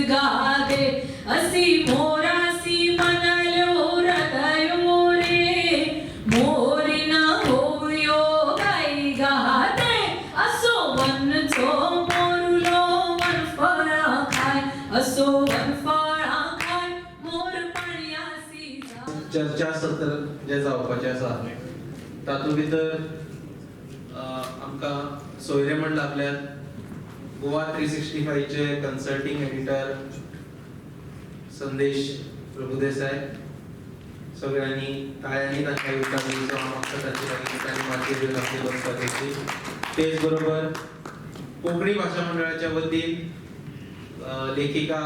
गादे असी मोरासी मनलो हृदयो रे मोरी न होयो गाई गादे असो वनचो मोरुलो वनफळा खाय असो वनफळा खाय मोर पणयासी चर्चा सत्र जे जावपाचे आसा तातूंत भितर आमकां सोयरे म्हण लागल्यात गोवा 365 चे कन्सल्टिंग एडिटर संदेश प्रभुदेसाय सगळ्यांनी ताळ्यांनी तांच्या युवकांचो आमकां तांची तांणी मागीर घेवन आपली बसका घेतली तेच बरोबर कोंकणी भाशा मंडळाच्या वतीन लेखिका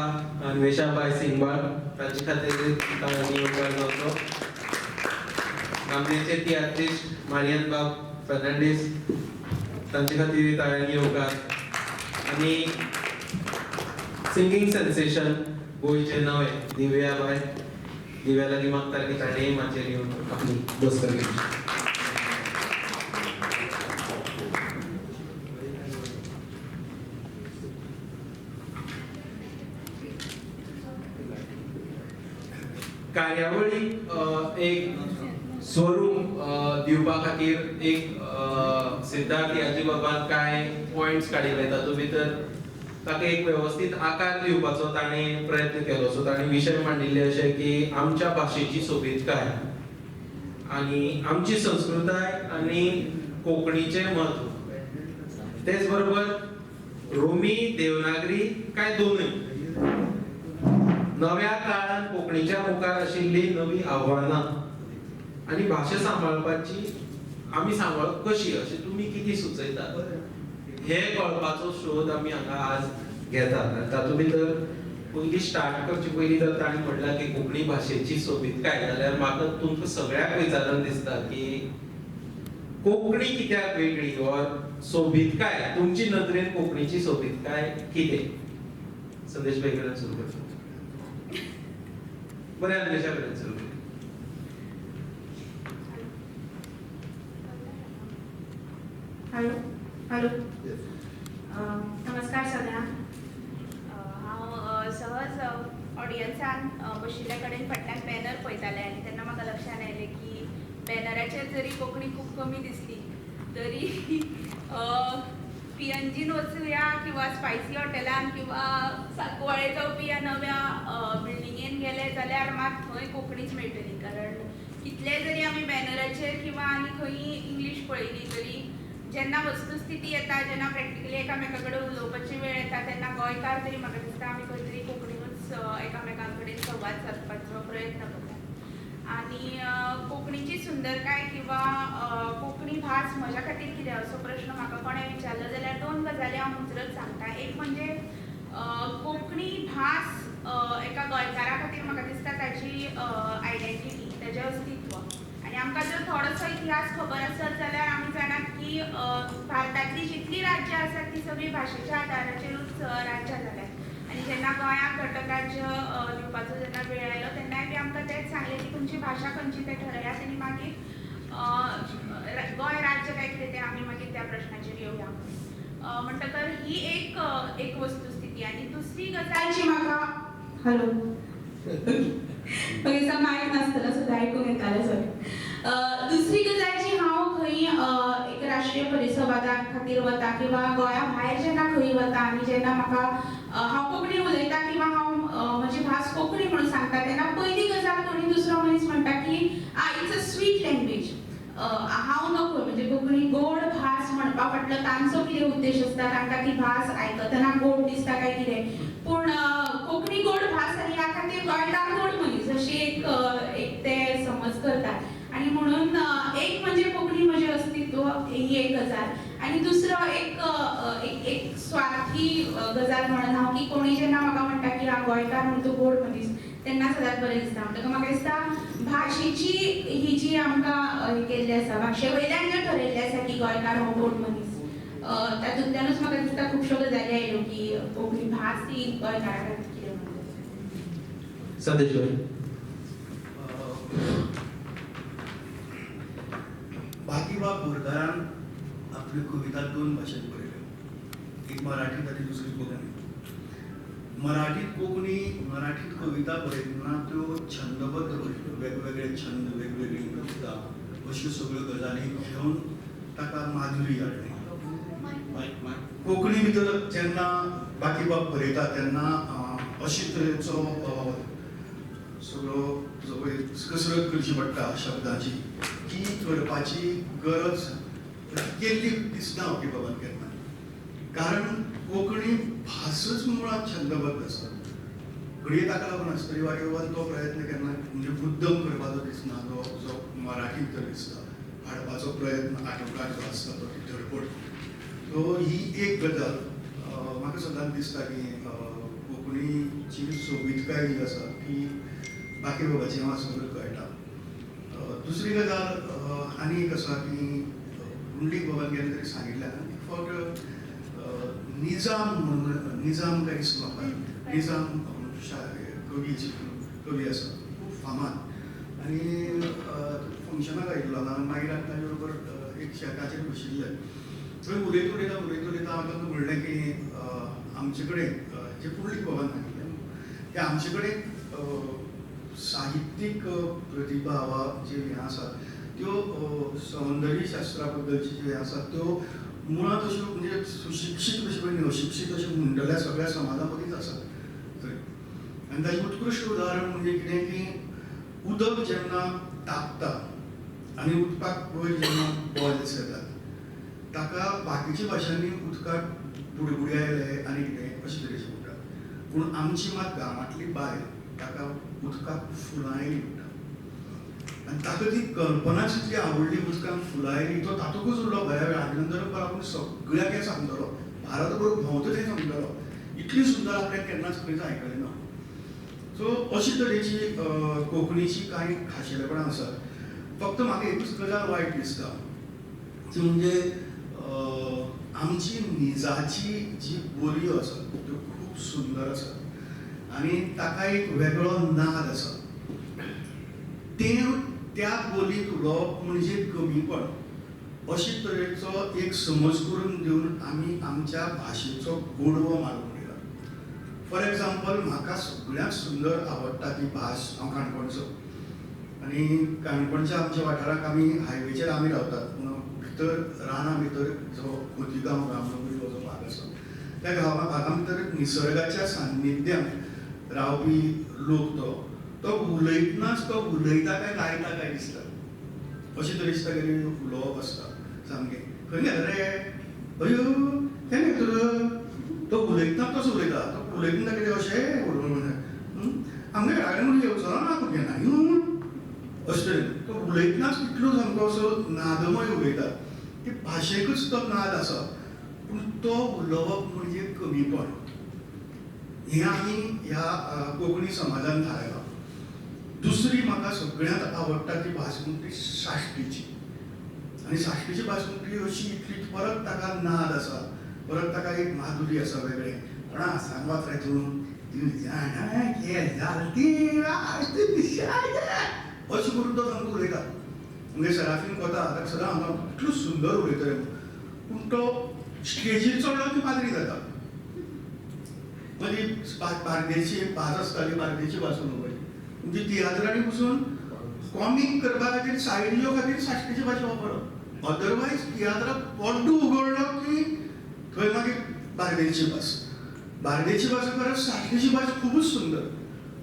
अन्वेषाबाई सिंगबाळ तांचे खातीर ताळ्यांनी उपकार जावचो नामनेचे तियात्रिस्ट मारियन बाब फर्नांडीस तांचे खातीर ताळ्यांनी उपकार आणि सिंगिंग सेन्सेशन गोयचे नवे दिव्या लागीं मागता की ताणेंय माचयेर येवन आपली बसका घेतली कार्यावळीक एक स्वरूप दिवपा खातीर एक सिद्धार्थ याजी बाबान काय पॉइंट्स काडिल्ले तातूंत भितर ताका एक व्यवस्थित आकार दिवपाचो ताणें प्रयत्न केलो सो ताणें विशय मांडिल्ले अशे की आमच्या भाशेची सोबीतकाय आनी आमची संस्कृताय आनी कोंकणीचें म्हत्व तेच बरोबर रोमी देवनागरी काय दोनूय नव्या काळान कोंकणीच्या मुखार आशिल्ली नवी आव्हानां आनी भाशा सांबाळपाची आमी सांबाळप कशी अशें तुमी कितें सुचयतात हे कळपाचो शोध आमी हांगा आज घेतात तातूंत भितर पयलीं स्टार्ट करचे पयलीं तर ताणें म्हणलां की कोंकणी भाशेची सोबीतकाय जाल्यार म्हाका तुमकां सगळ्याक विचारून दिसता की कोंकणी कित्याक वेगळी वा सोबीतकाय तुमची नदरेन कोंकणीची सोबीतकाय कितें संदेश भाई कडेन सुरू करता बरें अन्वेषा कडेन सुरू करता हॅलो हॅलो नमस्कार सगळ्यांक हांव सहज ऑडियन्सान बशिल्ल्या कडेन फाटल्यान बॅनर पळयतालें आनी तेन्ना म्हाका लक्षांत आयलें की बॅनराचेर जरी कोंकणी खूब कमी दिसली तरी पीएनजीन वचुया किंवा स्पायसी हॉटेलान किंवा साकवाळे जावपी ह्या नव्या बिल्डिंगेन गेले जाल्यार मात थंय कोंकणीच मेळटली कारण कितले जरी आमी बॅनराचेर किंवा आनी खंय इंग्लीश पळयली तरी जेन्ना वस्तुस्थिती येता जेन्ना प्रॅक्टिकली एकामेका कडेन उलोवपाची वेळ येता तेन्ना गोंयकार तरी म्हाका दिसता आमी खंय तरी कोंकणीनूच एकामेकां कडेन संवाद सादपाचो प्रयत्न करतात आनी कोंकणीची सुंदरकाय किंवा कोंकणी भास म्हज्या खातीर कितें असो प्रश्न म्हाका कोणें विचारलो जाल्यार दोन गजाली हांव मुजरत सांगता एक म्हणजे कोंकणी भास एका गोंयकारा खातीर म्हाका दिसता ताची आयडेंटिटी ताचें अस्तित्व आनी आमकां जर थोडोसो इतिहास खबर आसत जाल्यार आमी जाणात की भारतांतली जितली राज्यां आसात ती सगळी भाशेच्या आदाराचेरूच राज्यां जाल्यात आनी जेन्ना गोंयाक घटकराज्य दिवपाचो जेन्ना वेळ आयलो तेन्नाय बी आमकां तेंच सांगलें की तुमची भाशा खंयची तें ठरयात आनी मागीर गोंय राज्य काय कितें तें आमी मागीर त्या प्रश्नाचेर येवया म्हणटकर ही एक वस्तुस्थिती आनी दुसरी गजाल जी म्हाका हॅलो पयलीं मायक नासतलो सो आयकूंक येतालें सॉरी दुसरी गजाल जी हांव खंय एक राष्ट्रीय परिसंवादा खातीर वता किंवा गोंया भायर जेन्ना खंय वता आनी जेन्ना म्हाका हांव कोंकणी उलयता किंवा हांव म्हजी भास कोंकणी म्हणून सांगता तेन्ना पयली गजाल कोणी दुसरो मनीस म्हणटा की इट्स अ स्वीट लँग्वेज हांव नको म्हणजे कोंकणी गोड भास म्हणपा फाटलो तांचो कितें उद्देश आसता तांकां ती भास आयकतना गोड दिसता काय कितें पूण कोंकणी गोड भास आनी ह्या खातीर गोंयकार गोड मनीस अशी एक ते समज करतात आनी म्हणून एक म्हणजे कोंकणी म्हजें अस्तित्व ही एक गजाल आनी दुसरो एक स्वार्थी गजाल म्हणून हांव की कोणी जेन्ना म्हाका म्हणटा की हांव गोंयकार म्हणून तूं गोड मनीस तेन्ना सदांच बरें दिसता म्हणटकच म्हाका दिसता भाशेची ही जी आमकां हे केल्ली आसा भाशे वयल्यान जें ठरयल्लें आसा की गोंयकार हो गोड मनीस तातूंतल्यानूच म्हाका दिसता खुबश्यो गजाली आयल्यो की कोंकणी भास ही गोंयकारा खातीर कितें म्हणटा संदेश भाई बाकीबाब बोरकारान आपली कविता दोन भाशेंत बरयल्यो एक मराठींत आनी दुसरी कोंकणी मराठीत कविता बरयतना त्यो छंदबद्ध वेगवेगळे छंद वेगवेगळी कविता अश्यो सगळ्यो गजाली घेवन ताका माधुरी हाडली. कोंकणी भितर जेन्ना बाकीबाब बरयता तेन्ना अशे तरेचो सगळो कसरत करची पडटा शब्दांची की करपाची गरज केल्ली दिसना बाकीबाबान केन्ना. कारण कोंकणी भासच मुळात छंदबद्ध आसा. घडये ताका लागून आसतली वाटेवरून तो प्रयत्न केन्ना म्हणजे मुद्दम करपाचो दिसना जो मराठीत तर दिसता. हाडपाचो प्रयत्न आटोकार जो आसता तो ती धडपड. सो ही एक गजाल म्हाका सदांच दिसता की कोंकणीची सोबीतकाय ही आसा की बाकीबाबाची वाचून कळटा. दुसरी गजाल आनी एक आसा की पुंडलीक बाबान केन्ना तरी सांगिल्लें फक्त निजाम काय निजाम कवी आसा खूब फामाद आनी फंक्शनाक आयिल्लो मागीर ताजे बरोबर एक शेताचेर बशिल्ले थंय उलयता हांव ताका म्हणलें की आमचे कडेन जे पुंडलीक बाबान सांगिल्लें की आमचे कडेन साहित्यीक प्रतिभा वा जे हें आसा त्यो सौंदर्य शास्त्रा बद्दलची जे आसा त्यो मुळात अश्यो म्हणजे सुशिक्षीत अशें पळय अशिक्षीत अशें म्हणटल्या सगळ्या समाजा मदींच आसा थंय. आनी ताचें उत्कृश्ट उदाहरण म्हणजे कितें की उदक जेन्ना तापता आनी उदकाक वयर जेन्ना बॉयल्स येतात ताका बाकीच्या भाशांनी उदकाक बुडबुडी आयले आनी कितें अशें तरेचें म्हणटा. पूण आमची मात गांवांतली बायल ताका उदकाक फुलां आयलीं म्हणटा. आनी ताका ती कल्पनाच इतली आवडली उदकांत फुलां आयलीं तो तातूंतच उरलो बऱ्या वेळा नंतर आपूण सगळ्याक हें सांगतलो भारतभर भोंवता थंय सांगतलो इतली सुंदर आपल्याक केन्नाच खंयच आयकलें ना. सो अशे तरेची कोंकणीची कांय खाशेलेपणां आसात. फक्त म्हाका एकूच गजाल वायट दिसता ती म्हणजे आमची निजाची जी बोलयो आसात त्यो खूब सुंदर आसात आनी ताका एक वेगळो नाद आसा. त्या बोलीत उलोवप म्हणजे कमीपण अशे तरेचो एक समज करून दिवन आमी आमच्या भाशेचो गोडवो मारून दिला. फॉर एग्जाम्पल म्हाका सगळ्यांत सुंदर आवडटा ती भास हांव काणकोणचो आनी काणकोणच्या आमच्या वाठाराक आमी हायवेचेर आमी रावतात पूण भितर राना भितर जो खोतीगांव रामनगरी जो भाग आसा त्या भागा भितर निसर्गाच्या सान्निध्यान रावपी लोक तो उलयतनाच तो उलयता काय गायता काय दिसता अशे तरेची तागेली उलोवप आसता सामकें. खंय गेलो रे अयो खंय गेलो तो उलयतना तसो उलयता तो उलयतना कितें अशें आमगे घरा कडेन येवचो ना भुरगें ना अशें तरेन तो उलयतनाच कितलो सामको असो नादमय उलयता. ती भाशेकूच तो नाद आसा पूण तो उलोवप म्हणजे कमीपण हें आमी ह्या कोंकणी समाजान थारायलां. दुसरी म्हाका सगळ्यांत आवडटा ती भास म्हणटा ती साश्टीची आनी साश्टीची भास म्हणटा ती अशी इतली परत ताका नाद आसा परत ताका एक माधुरी आसा वेगळें. पण सांग वाच रे तूं अशें करून तो सामको उलयता. म्हणजे सराफीन कोता ताका सदां हांगा इतलो सुंदर उलयता रे पूण तो स्टेजीर चडलो की माद्री जाता. म्हणजे बार्देशी भास आसताली बार्देशी भास म्हणून म्हणजे तियात्रांनी पसून कॉमीक करपा खातीर सायडीयो खातीर साश्टीची भाशा वापरप. अदरवायज तियात्राक पड्डो उगडलो की थंय मागीर बार्देशी भास परत साश्टीची भास खूबच सुंदर.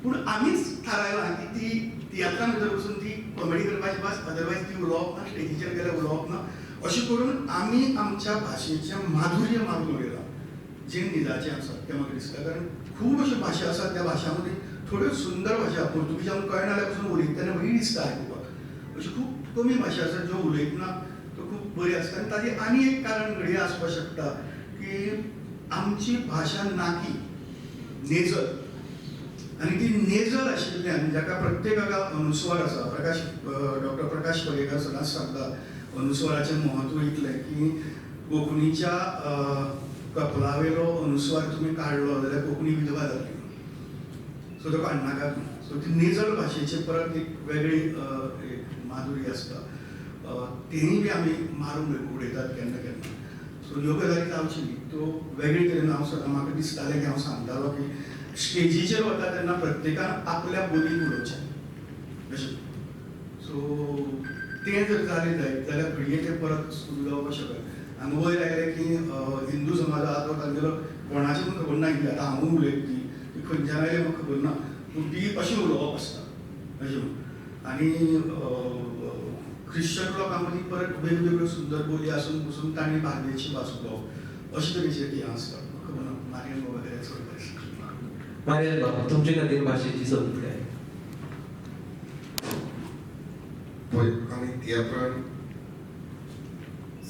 पूण आमीच थारायलां की ती तियात्रां भितर पसून ती कॉमेडी करपाची भास अदरवायज ती उलोवप ना स्टेजीचेर गेल्यार उलोवप ना अशें करून आमी आमच्या भाशेचें माधुर्य मारून उडयलां जें निजाचें आसा तें म्हाका दिसता. कारण खूब अश्यो भाशा आसात त्या भाशां मदीं थोड्यो सुंदर भाशा पुर्तुगीजान कळना जाल्यार पसून उलयतना बरी दिसता आयकुपाक. अश्यो खूब कमी भाशा आसात ज्यो उलयतना त्यो खूब बरी आसता. आनी ताजें आनी एक कारण घडये आसपाक शकता की आमची भाशा नाकी नेजल आनी ती नेजल आशिल्ल्यान जाका प्रत्येकाका अनुस्वार आसा. डॉक्टर प्रकाश पर्येकार सदांच सांगता अनुस्वाराचें म्हत्व इतलें की कोंकणीच्या कपलावेलो अनुस्वार तुमी काडलो जाल्यार कोंकणी विधवा जातली सो तो काडनाकात. सो ती नेजल भाशेची परत एक वेगळी माधुरी आसता. तेंय बी आमी मारून उडयतात केन्ना केन्ना. सो ह्यो गजाली जावची न्ही त्यो वेगळे तरेन हांव सदां म्हाका दिसतालें की हांव सांगतालो की स्टेजीचेर वता तेन्ना प्रत्येकान आपल्या बोलीन उलोवचें अशें. सो तें जर जालें जायत जाल्यार भुरगें तें परत सुरू जावपाक शकता. हांगा वयर आयलें की हिंदू समाजात वा तांगेलो कोणाचें पण खबर ना की आतां हांवूय उलयता ती खंयच्यान आयलें म्हाका खबर ना, पूण ती अशें उलोवप आसता अशें म्हणून. आनी ख्रिश्चन लोकां मदीं परत वेगवेगळ्यो सुंदर बोली आसून पसून तांणी बार्देची भास उलोवप अशे तरेचेर ती आसता. खबर ना मारियन बाबा कितें चड मारियन बाबा तुमचे खातीर भाशेची सोबत काय? पळय आमी तियात्रान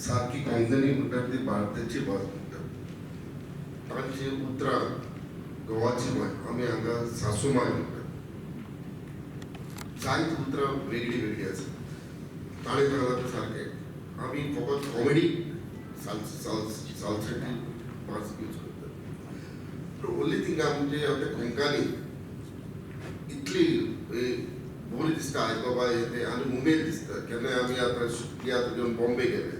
सारकी कोंकणी म्हणटात ती भारताची भास म्हणटात. तांची उतरां गोवाची माय आमी हांगा सासू माय म्हणटात. जायत उतरां वेगळी वेगळी आसा. ताणें सांगलां तें सारकें. आमी फकत कॉमेडी सालसेटी भास यूज करतात. ओन्ली थिंग आमचे आतां कोंकणी इतली बरी दिसता आयकोपा येते आनी उमेद दिसता. केन्नाय आमी आतां तियात्र घेवन बॉम्बे गेले.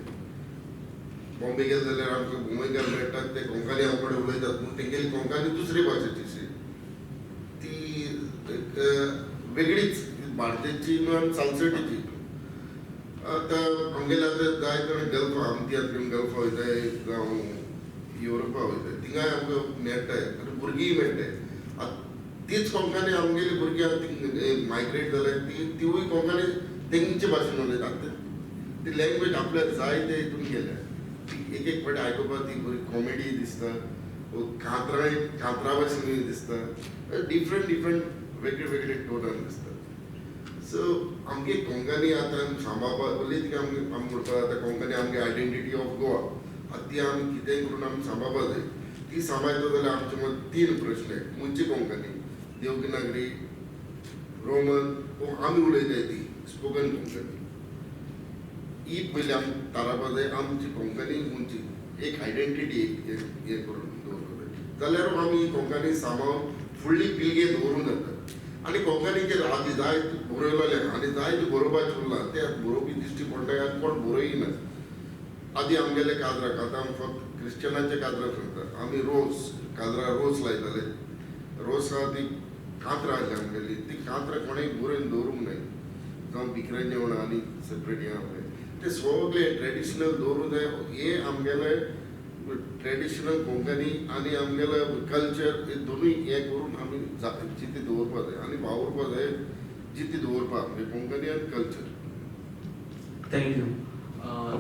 बॉम्बे गेले जाल्यार आमकां गोंयकार मेळटात ते कोंकणी आमचे कडेन उलयतात पूण तेंगेली कोंकणी दुसरे भाशेची ती एक वेगळीच भारताची न्हू सालसेटीची. आतां आमगेले आतां जाय कडेन गल्फा आमी तियात्र घेवन गल्फा वयताय जावं युरोपा वयताय थिंगाय आमकां मेळटाय आनी भुरगींय मेळटाय. तीच कोंकणी आमगेली भुरगीं मायग्रेट जाल्यार तिवूय कोंकणी तेंगचे भाशेन उलयतात. ती लँग्वेज आपल्याक जाय ते हितून गेल्या. एक एक फावटी आयकोपाक ती बरी कॉमेडी दिसता, कांतरा भाशेन दिसता, डिफरंट वेगळे वेगळे टोनान दिसता. सो आमगे कोंकणी आतां सांबाळपाक ओन्ली थिंग आमी म्हणटा आतां कोंकणी आमगे आयडेंटिटी ऑफ गोवा. आतां ती आमी कितेंय करून आमी सांबाळपाक जाय. ती सांबाळटा जाल्यार आमचे मदीं 3 प्रश्न आहेत. मुंची कोंकणी, देवगिरी, रोमन आमी उलयताय ती स्पोकन कोंकणी. ही पयली आमी तारावपा जाय. आमची कोंकणी मुंची एक आयडेंटिटी हे करून दवरपा जाय. जाल्यार आमी ही कोंकणी सांबाळून फुडली पिळगे दवरूंक जाता. आनी कोंकणीचेर आदी जाय बरयलोले आनी जाय ती बरोवपाचें उरलां ते बरोवपी दिश्टी पडटाय आनी कोण बरयना. आदी आमगेले काजराक आतां आमी फक्त क्रिश्चनाचे काजराक सांगता. आमी काजरां रोस लायताले. रोस आहा ती कांतरां आसली आमगेली. ती कांतरां कोणेंय बरोवन दवरूंक जाय. जावं भिकऱ्याचें जेवण आनी सेपरेट हें आसलें ते सगळे ट्रेडिशनल दवरूंक जाय. हे आमगेले ट्रेडिशनल कोंकणी आनी आमगेले कल्चर हे दोनूय हे करून आमी जिती दवरपा जाय आनी वावुरपा जाय जिती दवरपा म्हणजे कोंकणी आनी कल्चर. थँक्यू.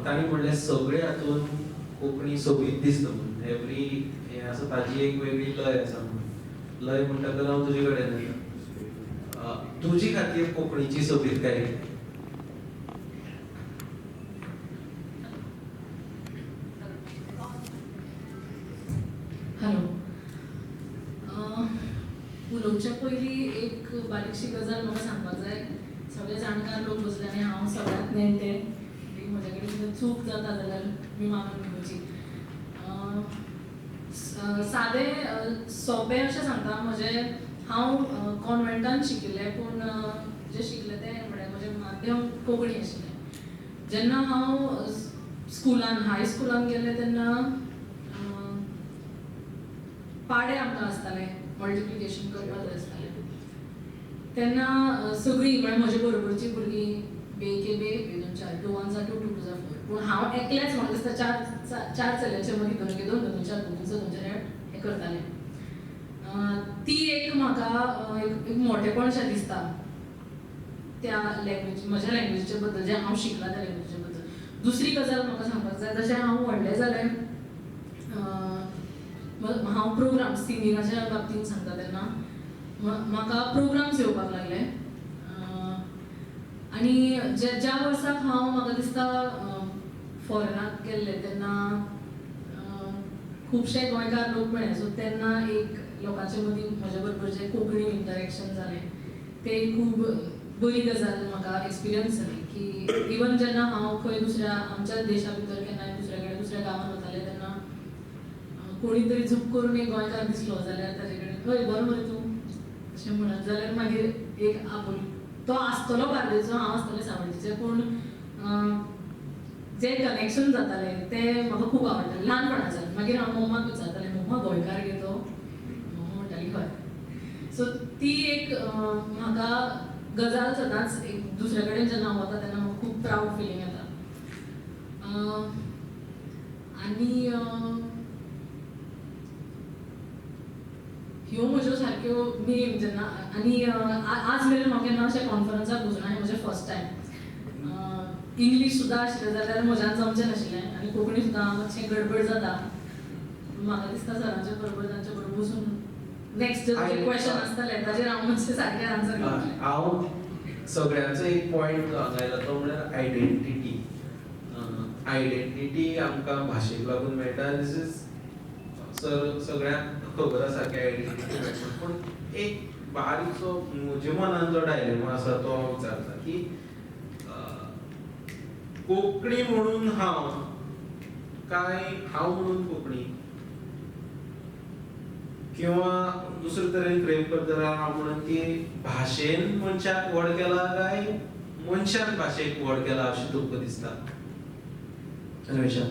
ताणी म्हणलें सगळे हातून कोंकणी सोबीत दिसता म्हणून. एवरी हें आसा ताजी एक वेगळी लय आसा म्हणून. लय म्हणटकच हांव तुजे कडेन येता. तुजी खातीर कोंकणीची सोबीतकाय हॅलो. उलोवच्या पयलीं एक बारीकशी गजाल म्हाका सांगपाक जाय. सगळे जाणकार लोक बसले आनी हांव सगळ्यांत नेणटे. म्हजे कडेन कितें चूक जाता जाल्यार मी मानून घेवची. सादें सोंपें अशें सांगता. हांव कॉन्वेंटान शिकिल्लें पूण जें शिकलें तें म्हजें माध्यम कोंकणी आशिल्लें. जेन्ना हांव स्कुलान हाय स्कुलान गेलें तेन्ना पाडे आमकां आसताले मल्टिप्लिकेशन करपाक जाय आसतालें. तेन्ना सगळीं म्हळ्यार म्हजे बरोबरचीं भुरगीं बे के बे 2 2 1 2 2 4 पूण हांव एकलेंच म्हाका दिसता चार चलयांचे मदीं 2 2 2 4 2 2 हे करतालें. ती एक म्हाका एक मोठेपणशें दिसता त्या लँग्वेज म्हज्या लँग्वेजीचे बद्दल जें हांव शिकलां त्या लँग्वेजीचे बद्दल. दुसरी गजाल म्हाका सांगपाक जाय. जशें हांव व्हडलें जालें हांव प्रोग्राम्स सिंगिंगाच्या बाबतींत सांगता तेन्ना म्हाका प्रोग्राम्स येवपाक लागले. आनी ज्या वर्साक हांव म्हाका दिसता फॉरेनाक गेल्ले तेन्ना खुबशे गोंयकार लोक मेळ्ळे. सो तेन्ना एक लोकांचे मदीं म्हजे बरोबर जें कोंकणी इंटरेक्शन जालें तें खूब बरी गजाल म्हाका एक्सपिरियन्स जाली की इवन जेन्ना हांव खंय दुसऱ्या आमच्या देशा भितर केन्नाय दुसऱ्या कडेन दुसऱ्या गांवांत वतालें तेन्ना कोणी तरी झूक करून एक गोंयकार दिसलो जाल्यार ताजे कडेन हय बरो मरे तूं अशें म्हणत जाल्यार मागीर एक आपुल तो आसतलो बार्देजो हांव आसतलें सावड्डेचें पूण जें कनेक्शन जातालें तें म्हाका खूब आवडटालें ल्हानपणाच्यान. मागीर हांव मम्माक विचारतालें मम्मा गोंयकार गे तो? मम्मा म्हणटाली हय. एक म्हाका गजाल सदांच एक दुसरे कडेन जेन्ना हांव वता तेन्ना म्हाका खूब प्रावड फिलींग येता. आनी ह्यो म्हज्यो सारक्यो मेन जेन्ना आनी आज मेरेन हांव केन्ना अशें कॉन्फरन्साक वचूना, हें म्हजें फर्स्ट टायम. इंग्लीश सुद्दां आशिल्लें जाल्यार म्हज्यान जमचें नाशिल्लें आनी कोंकणी सुद्दां मातशें गडबड जाता. म्हाका दिसता सरांचे बरोबर तांचे बरोबर बसून नेक्स्ट जे क्वेश्चन आसतले ताजेर हांव मातशें सारकें आन्सर दितलें. हांव सगळ्यांचो एक पॉयंट हांगा तो म्हणल्यार आयडेंटिटी. आयडेंटिटी आमकां भाशेक लागून मेळटा. दिस इज सगळ्यांक खबर आसा की आयडेंटिटी मेळटा. पूण एक बारीकसो म्हज्या मनान जो डायलेमा आसा तो हांव विचारता की कोंकणी म्हणून हांव काय हांव म्हणून कोंकणी, किंवा दुसरे तरेन फ्रेम करता जाल्यार हांव म्हणून की भाशेन मनशाक व्हड केला काय मनशान भाशेक व्हड केला अशें तुमकां दिसता? अन्वेषा,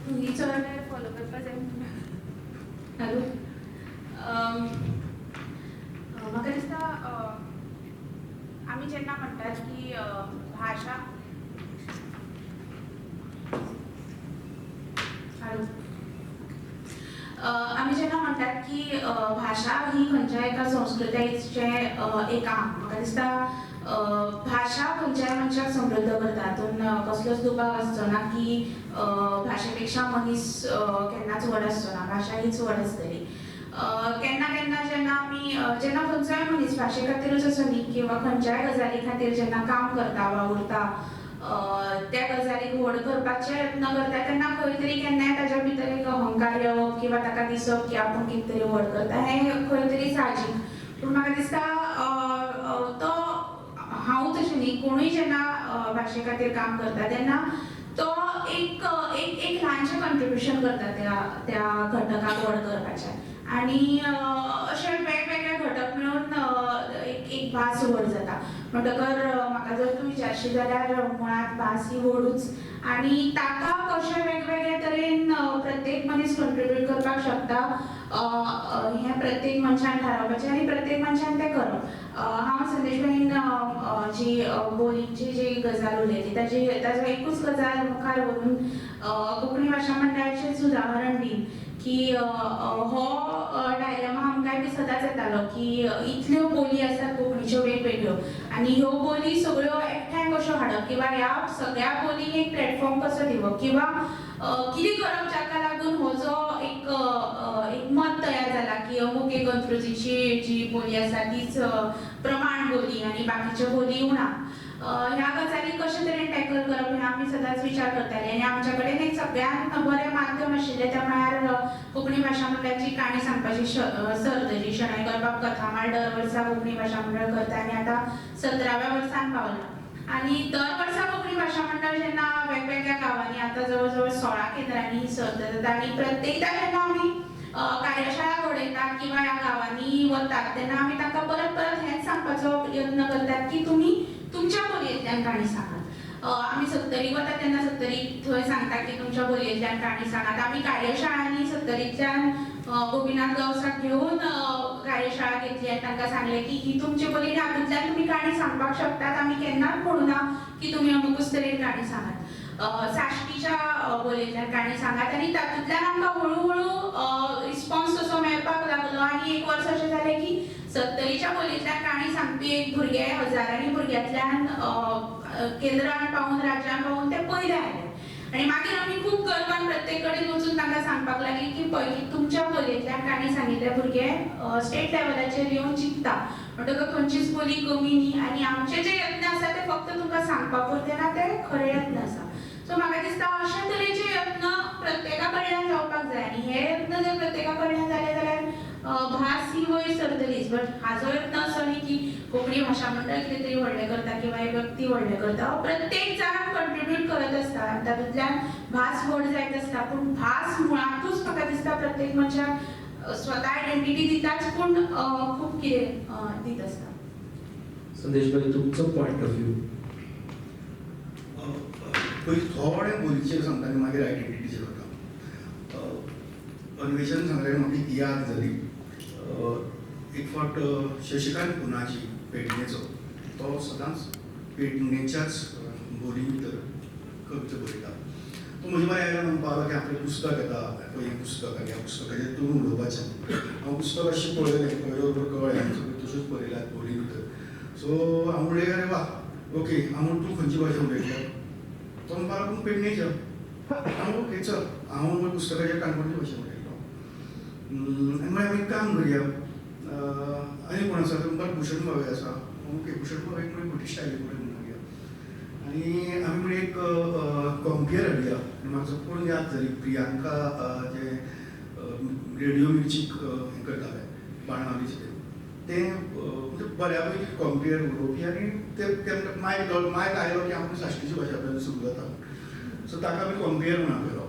तुमी चड फॉलो करपा जाय हॅलो. म्हाका दिसता आमी जेन्ना म्हणटात की भाशा हॅलो आमी जेन्ना म्हणटात की भाशा ही खंयच्याय एका संस्कृतायेचें एक आंग. म्हाका दिसता भाशा खंयच्याय मनशाक समृद्ध करता. हातून कसलोच दुबाव आसचो ना की भाशेपेक्षा मनीस केन्नाच व्हड आसचो ना. भाशा हीच व्हड आसतली. केन्ना केन्ना जेन्ना खंयचोय मनीस भाशे खातीरूच असो न्ही, किंवा खंयच्याय गजाली खातीर जेन्ना काम करता वा उरता त्या गजालीक व्हड करपाचे यत्न करता तेन्ना खंय तरी केन्नाय ताच्या भितर एक अहंकार येवप किंवा ताका दिसप की आपूण कितें तरी व्हड करता, हें खंय तरी साहजीक. पूण म्हाका दिसता तो हांव तशें न्ही, कोणूय जेन्ना भाशे खातीर काम करता तेन्ना तो एक ल्हानशें कंट्रिब्युशन करता त्या घटकाक व्हड करपाचें. आनी अशे वेगवेगळे घटक मेळून एक भास व्हड जाता. म्हणटकर म्हाका जर तूं विचारशी जाल्यार मुळांत भास ही व्हडूच, आनी ताका कशे वेगवेगळे तरेन प्रत्येक मनीस कंट्रिब्यूट करपाक शकता हें प्रत्येक मनशान थारावपाचें आनी प्रत्येक मनशान तें करप. हांव संदेश भयण जी बोलीची जी गजाल उलयली ताजो एकूच गजाल मुखार व्हरून कोंकणी भाशा मंडळाचेंच उदाहरण दीन की हो डायलेमा आमकां बी सदांच येतालो की इतल्यो बोली आसात कोंकणीच्यो वेगवेगळ्यो आनी ह्यो बोली सगळ्यो एकठांय कश्यो हाडप किंवा ह्या सगळ्या बोलींक एक प्लॅटफॉर्म कसो दिवप किंवा कितें करप जाका लागून हो जो एक मत तयार जाला की अमूक एक अंत्रुजीची जी बोली आसा तीच प्रमाण बोली आनी बाकीच्यो बोली उणा. ह्या गजाली कशे तरेन टॅकल करप हें आमी सदांच विचार करतालीं आनी आमचे कडेन एक सगळ्यांत बरें माध्यम आशिल्लें तें म्हळ्यार कोंकणी भाशा मंडळाची काणी सांगपाची सर्त जी शणै करपाक कथामाळ दर वर्सा कोंकणी भाशा मंडळ करता आनी आतां 17व्या वर्सान पावला. आनी दर वर्सा कोंकणी भाशा मंडळ जेन्ना वेगवेगळ्या गांवांनी आतां जवळ जवळ 16 केंद्रांनी ही सर्त जाता आनी प्रत्येकदां जेन्ना आमी कार्यशाळा घडयतात किंवा ह्या गांवांनी वतात तेन्ना आमी तांकां परत परत हेंच सांगपाचो यत्न करतात की तुमी तुमच्या बोलयेंतल्यान काणी सांगात. आमी 70क वतात तेन्ना 70क थंय सांगता की तुमच्या बोलयेंतल्यान काणी सांगात. आमी कार्यशाळांनी 70तल्यान गोपीनाथ गांवसाक घेवन कार्यशाळा घेतली आनी तांकां सांगलें की ही तुमची बोली हातूंतल्यान तुमी काणी सांगपाक शकतात. आमी केन्नाच म्हणूना की तुमी अमुकूच तरेन काणी सांगात. साश्टीच्या बोलयेंतल्यान काणी सांगात आनी तातूंतल्यान आमकां हळू रिस्पॉन्स तसो मेळपाक लागलो आनी एक वर्स अशें जालें की 70च्या बोलयेंतल्यान काणी सांगपी एक भुरगे हजारांनी भुरग्यांतल्यान केंद्रान पावून राज्यान पावून ते पयले आयले आनी मागीर आमी खूब गर्वान प्रत्येक कडेन वचून तांकां सांगपाक लागली की पळय की तुमच्या बोलयेंतल्यान काणी सांगिल्ले भुरगे स्टेट लेवलाचेर येवन जिखता. म्हणटकच खंयचीच बोली कमी न्ही आनी आमचे जे यत्न आसा ते फक्त तुमकां सांगपा पुरते ना ते खरे यत्न आसा. सो म्हाका दिसता अशे तरेचे यत्न प्रत्येका कडल्यान जावपाक जाय आनी हे यत्न जर प्रत्येका कडल्यान जाले जाल्यार भास ही वयर सरतलीच. बट हाजो यत्न असो न्ही की कोंकणी भाशा मंडळ कितें तरी व्हडलें करता किंवा एक व्यक्ती व्हडलें करता. प्रत्येक जाण कंट्रिब्यूट करत आसता आनी तातूंतल्यान भास व्हड जायत आसता. पूण भास मुळांतूच म्हाका दिसता प्रत्येक मनशाक स्वता आयडेंटिटी दिताच पूण खूब कितें दीत आसता. संदेश भाई तुमचो पॉइंट ऑफ व्यू. पयलीं थोडें बोलीचेर सांगता आनी मागीर आयडेंटिटीचेर वता. अन्वेषण सांगलें म्हाका याद जाली एक फावट शशिकांत पुनाजी पेडणेचो तो सदांच पेडणेच्याच बोली भितर कविता बरयता. तो म्हजे म्हळ्यार आयलो म्हणपाक लागलो की आपलें पुस्तक येता पळय हें पुस्तक आनी ह्या पुस्तकाचेर तूं उलोवपाचें. हांव पुस्तक अशें पळयलें बरोबर कळ्ळें आनी सगळें तश्योच बरयल्यात बोली भितर. सो हांव म्हणलें अरे वा ओके हांव तूं खंयची भाशा उलयतलो. तो म्हणपाक लागलो पेडणेचो. हांव ओके चल हांव पुस्तकाचेर काणकोणची भाशा उलयतलो. आनी म्हळ्यार आमी एक काम करया आनी कोण आसा म्हणपाक भुशण भावे आसा. ओके भुशण भावे म्हळ्यार ब्रिटीश स्टायली कडेन म्हणून या आनी आमी म्हळ्यार एक कॉम्पियर हाडया. म्हाका चडून याद जाली प्रियांका जे रेडिओ मिर्चीक हें करताले बाणावलीचे ते म्हणजे बऱ्या पैकी कॉम्पियर उलोवपी आनी ते मायक आयलो की आमकां साश्टीची भाशा आपल्याला सुरू जाता. सो ताका आमी कॉम्पियर म्हणून आपयलो.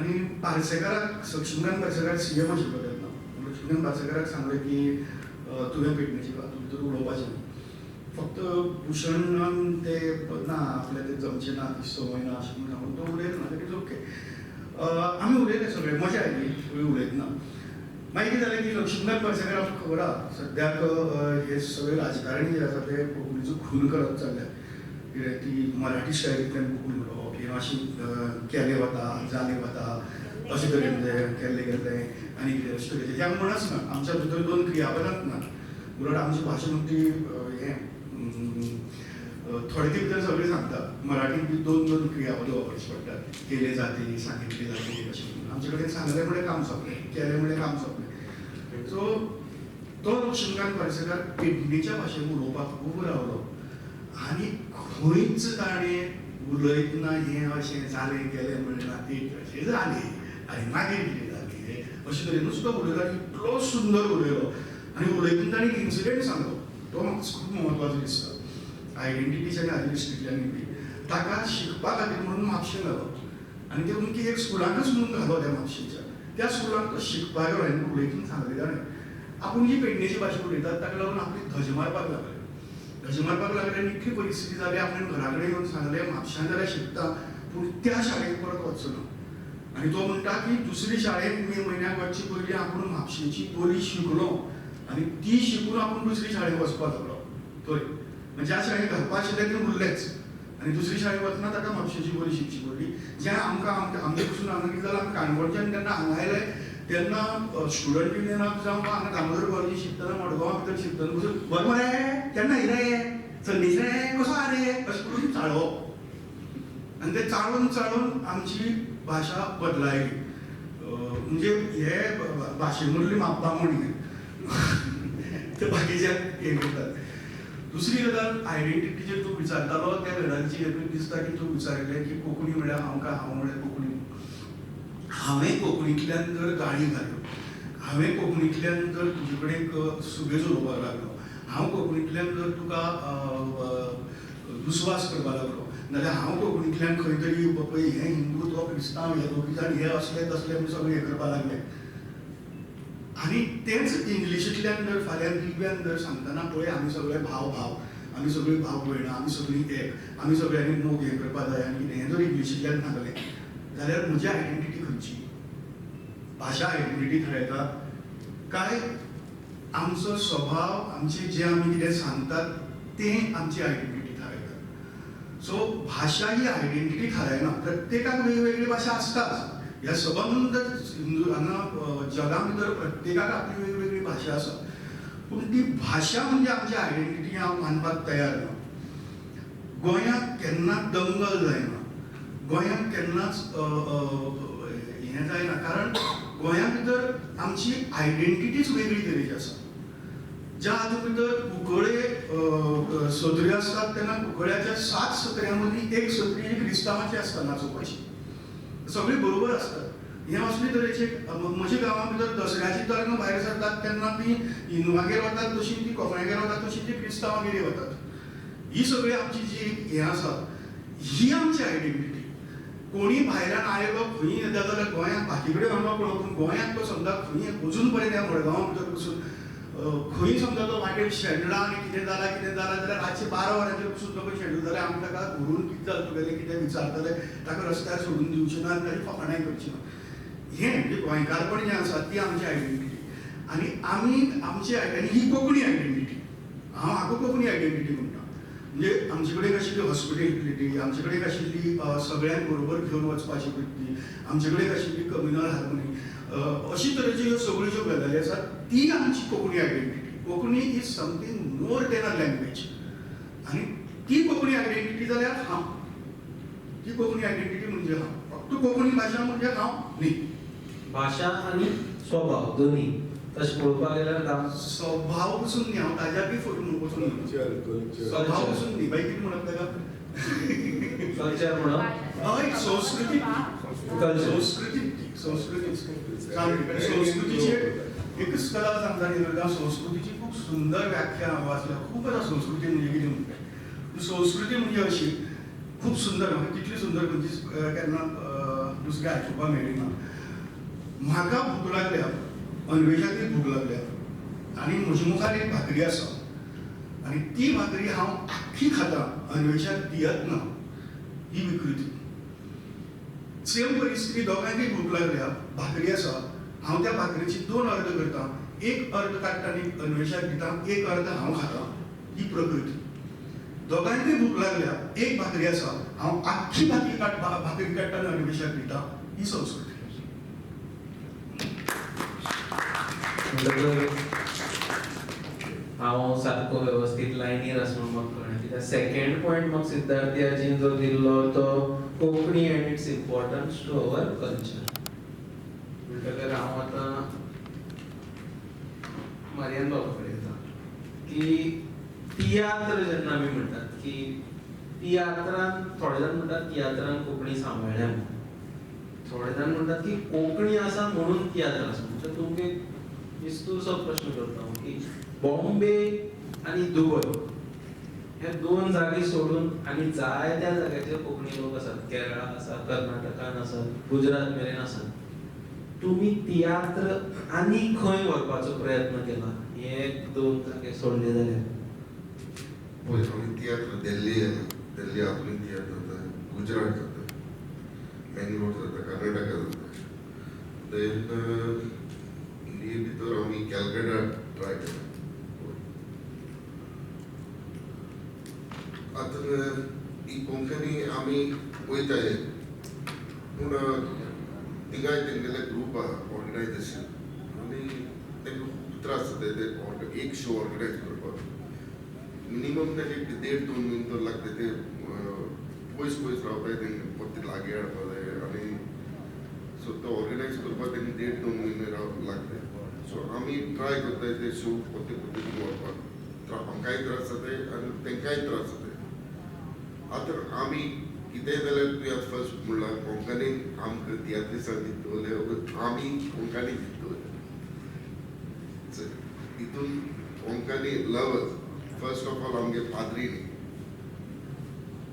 आनी पार्सेकाराक लक्ष्मीकांत पार्सेकार CM आशिल्लो तेन्ना. लक्ष्मीकांत पार्सेकाराक सांगलें की तुवें पेडणेची भितर उलोवपाचें. फक्त भुशणान ते ना आपल्या ते जमचें ना ती संवय ना अशें म्हणून सांगून तो उलयलो ना इट्स ओके. आमी उलयले सगळे मजा आयली सगळीं उलयतना. मागीर कितें जालें की लक्ष्मीकांत पार्सेकाराक खबर आहा सद्याक हे सगळे राजकारणी जे आसा ते कोंकणीचो खून करत चल्ल्यात. कित्याक ती मराठी स्टायलींतल्यान कोंकणी उलोवप हें अशें केलें वता जालें वता अशें तरेन केल्लें गेल्लें आनी कितें अशें तरेचें ह्या म्हणच ना. आमच्या भितर दोन क्रियापदांत ना उलट आमची भाशा म्हणटी हें थोडे ते भितर सगळें सांगता. मराठींत बी दोन क्रियापदां वापरची पडटात. केले जाते सांगितले जाते अशें म्हणून. आमचे कडेन सांगलें म्हणल्यार काम सोंपलें केलें म्हणल्यार काम सोंपलें. सो तो लक्ष्मीकांत पार्सेकार पेडणेच्या भाशेन उलोवपाक खूब रावलो आनी खंयच ताणें उलयतना हें अशें जालें गेलें म्हणना एक अशें जालें आनी मागीर कितें जालें अशें तरेनूच तो उलयलो आनी इतलो सुंदर उलयलो. आनी उलयतना ताणें इन्सिडेंट सांगलो तो म्हाका खूब म्हत्वाचो दिसता. आयडेंटिटीच्या आनी आयडेंटिटींतल्यान बी ताका शिकपा खातीर म्हणून म्हापशें घालो आनी ते अमकी एक स्कुलांकच म्हणून घालो त्या म्हापशेच्या. त्या स्कुलांत तो शिकपाक गेलो आनी उलयतना सांगलें ताणें आपूण जी पेडणेची भाशा उलयतात ताका लागून आपली धज मारपाक लागले. धज मारपाक लागले आनी इतली परिस्थिती जाली आपणें घरा कडेन येवन सांगलें म्हापशां जाल्यार शिकता पूण त्या शाळेंत परत वचचो ना. आनी तो म्हणटा की दुसरी शाळेंत मे म्हयन्याक वचचे पयलीं आपूण म्हापशेची बोली शिकलो आनी ती शिकून आपूण दुसरी शाळेंत वचपाक लागलो. थंय म्हणजे ज्या शाळेंत घालपा आशिल्लें तें उरलेंच आनी दुसरी शाळेंत वतना ताका म्हापशेची बोली शिकची पडली. जें आमकां आमचे पसून हांगा कितें जालां आमी काणकोणच्यान तेन्ना हांगा आयले तेन्ना स्टुडंट युनियनाक जावं हांगा दामोदर कॉलेजी शिकतना मडगांवा भितर शिकतना पसून बरें मरे केन्ना रे संदेश रे कसो आ रे अशें करून चाळोवप आनी तें चाळून चाळून आमची भाशा बदलायली. म्हणजे हे भाशेमदली मापदावण ते बाकीच्यांक हें करतात. दुसरी गजाल आयडेंटिटीचेर तूं विचारतालो त्या गजालीची एक दिसता की तूं विचारिल्लें की कोंकणी म्हळ्यार हांव म्हळ्यार कोंकणी. हांवें कोंकणींतल्यान जर गाळी घाल्यो हांवें कोंकणींतल्यान जर तुजे कडेन सुबेज उलोवपाक लागलो हांव कोंकणींतल्यान जर तुका दुस्वास करपाक लागलो नाल्यार हांव कोंकणींतल्यान खंय तरी पळय हें हिंदू तो क्रिस्तांव हे दोगीजाण हे असले तसले म्हूण सगळें हें करपाक लागले. आनी तेंच इंग्लिशींतल्यान जर फाल्यां दिव्यान जर सांगतना पळय आमी सगळे भाव आमी सगळीं भाव भयणां आमी सगळीं एक आमी सगळ्यांनी मोग हें करपाक जाय आनी हें जर इंग्लिशींतल्यान सांगलें जाल्यार म्हजी आयडेंटिटी खंयची. भाशा आयडेंटिटी थारायता काय आमचो स्वभाव आमचे जे आमी कितें सांगतात तें आमची आयडेंटिटी थारायता. सो भाशा ही आयडेंटिटी थारायना. प्रत्येकाक वेगवेगळी भाशा आसताच. ह्या सबंद हिंदू हांगा जगा भितर प्रत्येकाक आपली वेगवेगळी भाशा आसा पूण ती भाशा म्हणजे आमची आयडेंटिटी हांव मानपाक तयार ना. गोंयांत केन्नाच दंगल जायना गोंयांत केन्नाच हें जायना कारण गोंया भितर आमची आयडेंटिटीच वेगळी तरेची आसा. ज्या हातूंत भितर कुंकळे सत्र्यो आसतात तेन्ना कुंकळ्याच्या 7 सत्र्यां मदीं एक सत्री ही क्रिस्तांवाची आसता नाचोवपाची सगळीं बरोबर आसतात. हे असले तरेचे म्हज्या गांवा भितर दसऱ्याची तरंगां भायर सरतात तेन्ना ती हिंदुवांगेर वतात तशी ती कोंकण्यागेर वतात तशी ती क्रिस्तांवांगेर वतात. ही सगळी आमची जी हें आसा ही आमची आयडेंटिटी. कोणी भायल्यान आयलो खंय येता जाल्यार गोंयांत बाकी कडेन हांगा पळोवप पूण गोंयांत तो समजा खंय अजून पर्यंत ह्या मडगांवा भितर पसून खंय समजा तो वाटेर शेणला आनी कितें जालां जाल्यार रातचे 12 वरांचेर पसून तो शेणलो जाल्यार आमी ताका घरून कितें जालें तुगेलें कितें विचारतले ताका रस्त्यार सोडून दिवचे ना आनी ताची फकाणाय करची ना. हें म्हणजे गोंयकारपण जें आसा ती आमची आयडेंटिटी. आणि आमी आमची आणि ही कोंकणी आयडेंटिटी हांव हाका कोंकणी आयडेंटिटी म्हणटा म्हणजे आमचे कडेन आशिल्ली हॉस्पिटेलिटी आमचे कडेन आशिल्ली सगळ्यांक बरोबर घेवन वचपाची वृत्ती आमचे कडेन आशिल्ली कम्युनल हार्मोनी अशी तरेच्यो ह्यो सगळ्यो ज्यो गजाली आसात ती आमची Konkani identity Konkani is something more than a language आणि ती कोंकणी आयडेंटिटी जाल्यार हांव ती कोंकणी आयडेंटिटी म्हणजे हांव फक्त कोंकणी भाशा म्हणजे हांव न्ही भाषा आणि स्वभाव दोन्ही तशें पळोवपाक गेल्यार स्वभाव पसून न्ही हांव ताज्याकय फटून वचून स्वभाव पसून न्ही बाई कितें म्हणप ताका कल्चर म्हणप हय संस्कृती संस्कृतीची एकच कला सांगता निरदा संस्कृतीची खूप सुंदर व्याख्या हांव वाचल्या खूब आसा संस्कृती म्हणजे कितें म्हणटा संस्कृती म्हणजे अशी खूप सुंदर म्हाका तितली सुंदर खंयचीच केन्ना दुसरें आयकुपाक मेळ्ळी ना म्हाका भूक लागल्या अन्वेशाची भूक लागल्या आणि म्हजे मुखार एक भाकरी आसा आणि ती भाकरी हांव आख्खी खाता अन्वेशाक दियत ना ही विकृती सेम परिस्थिती दोगांयकय भूक लागल्या भाकरी आसा हांव त्या भाकरेची 2 अर्द करता एक अर्द काडटा आनी अन्वेशाक दिता एक अर्द हांव खाता ही प्रकृती दोगांयकय भूक लागल्या एक भाकरी आसा हांव आख्खी भाकरी काडटा आनी अन्वेशाक दिता ही संस्कृती हांव सारको वेवस्थीत लायनीर आसून म्हाका कळ्ळें कित्याक सेकंड पॉयंट म्हाका सिद्धार्थीन जो दिल्लो तो Konkani and its importance to our culture म्हणटकर हांव आतां मारियान बाबा कडेन येता की तियात्र जेन्ना आमी म्हणटात की तियात्रान थोडे जाण म्हणटात तियात्रान कोंकणी सांबाळ्ळ्या थोडे जाण म्हणटात की कोंकणी आसा म्हणून तियात्र आसा म्हणजे तुमकां विस्तूरसो प्रश्न करता हांव की बॉम्बे आणि दुबय हे 2 जागे सोडून आनी जायत्या जाग्याचेर कोंकणी लोक आसात केरळा आसा कर्नाटकान आसात गुजरात मेरेन आसात तुमी तियात्र आनी खंय व्हरपाचो प्रयत्न केला हे 2 जागे सोडले जाल्यार पळय आमी तियात्र दिल्ली आपली तियात्र जाता गुजरात जाता बेंगलोर जाता कर्नाटका जाता देन इंडिये भितर आमी कॅलकटा ट्राय केला आता ही कोंकणी आमी वयताले पूण थिंगाय तेंगेले ग्रूप आहा ऑर्गनायझेशन आनी तेंका खूब त्रास जाता ते एक शो ऑर्गनायज करपाक मिनिमम तेका 1.5-2 म्हयने तर लागता ते पयस रावताय तेंका परते लागीं हाडपा जाय आनी सो तो ऑर्गनायज करपाक तेंका 1.5-2 म्हयने लागता सो आमी ट्राय करताय ते शो परते व्हरपाक आमकांय त्रास जाताय आनी तेंकाय त्रास जाताय आता आमी कितेंय जाल्यार तुवें फर्स्ट म्हणल्यार कोंकणीन आमकां तियात्रिसां दितले आमी कोंकणी दितले हितून Konkani lovers first of all आमगे पाद्री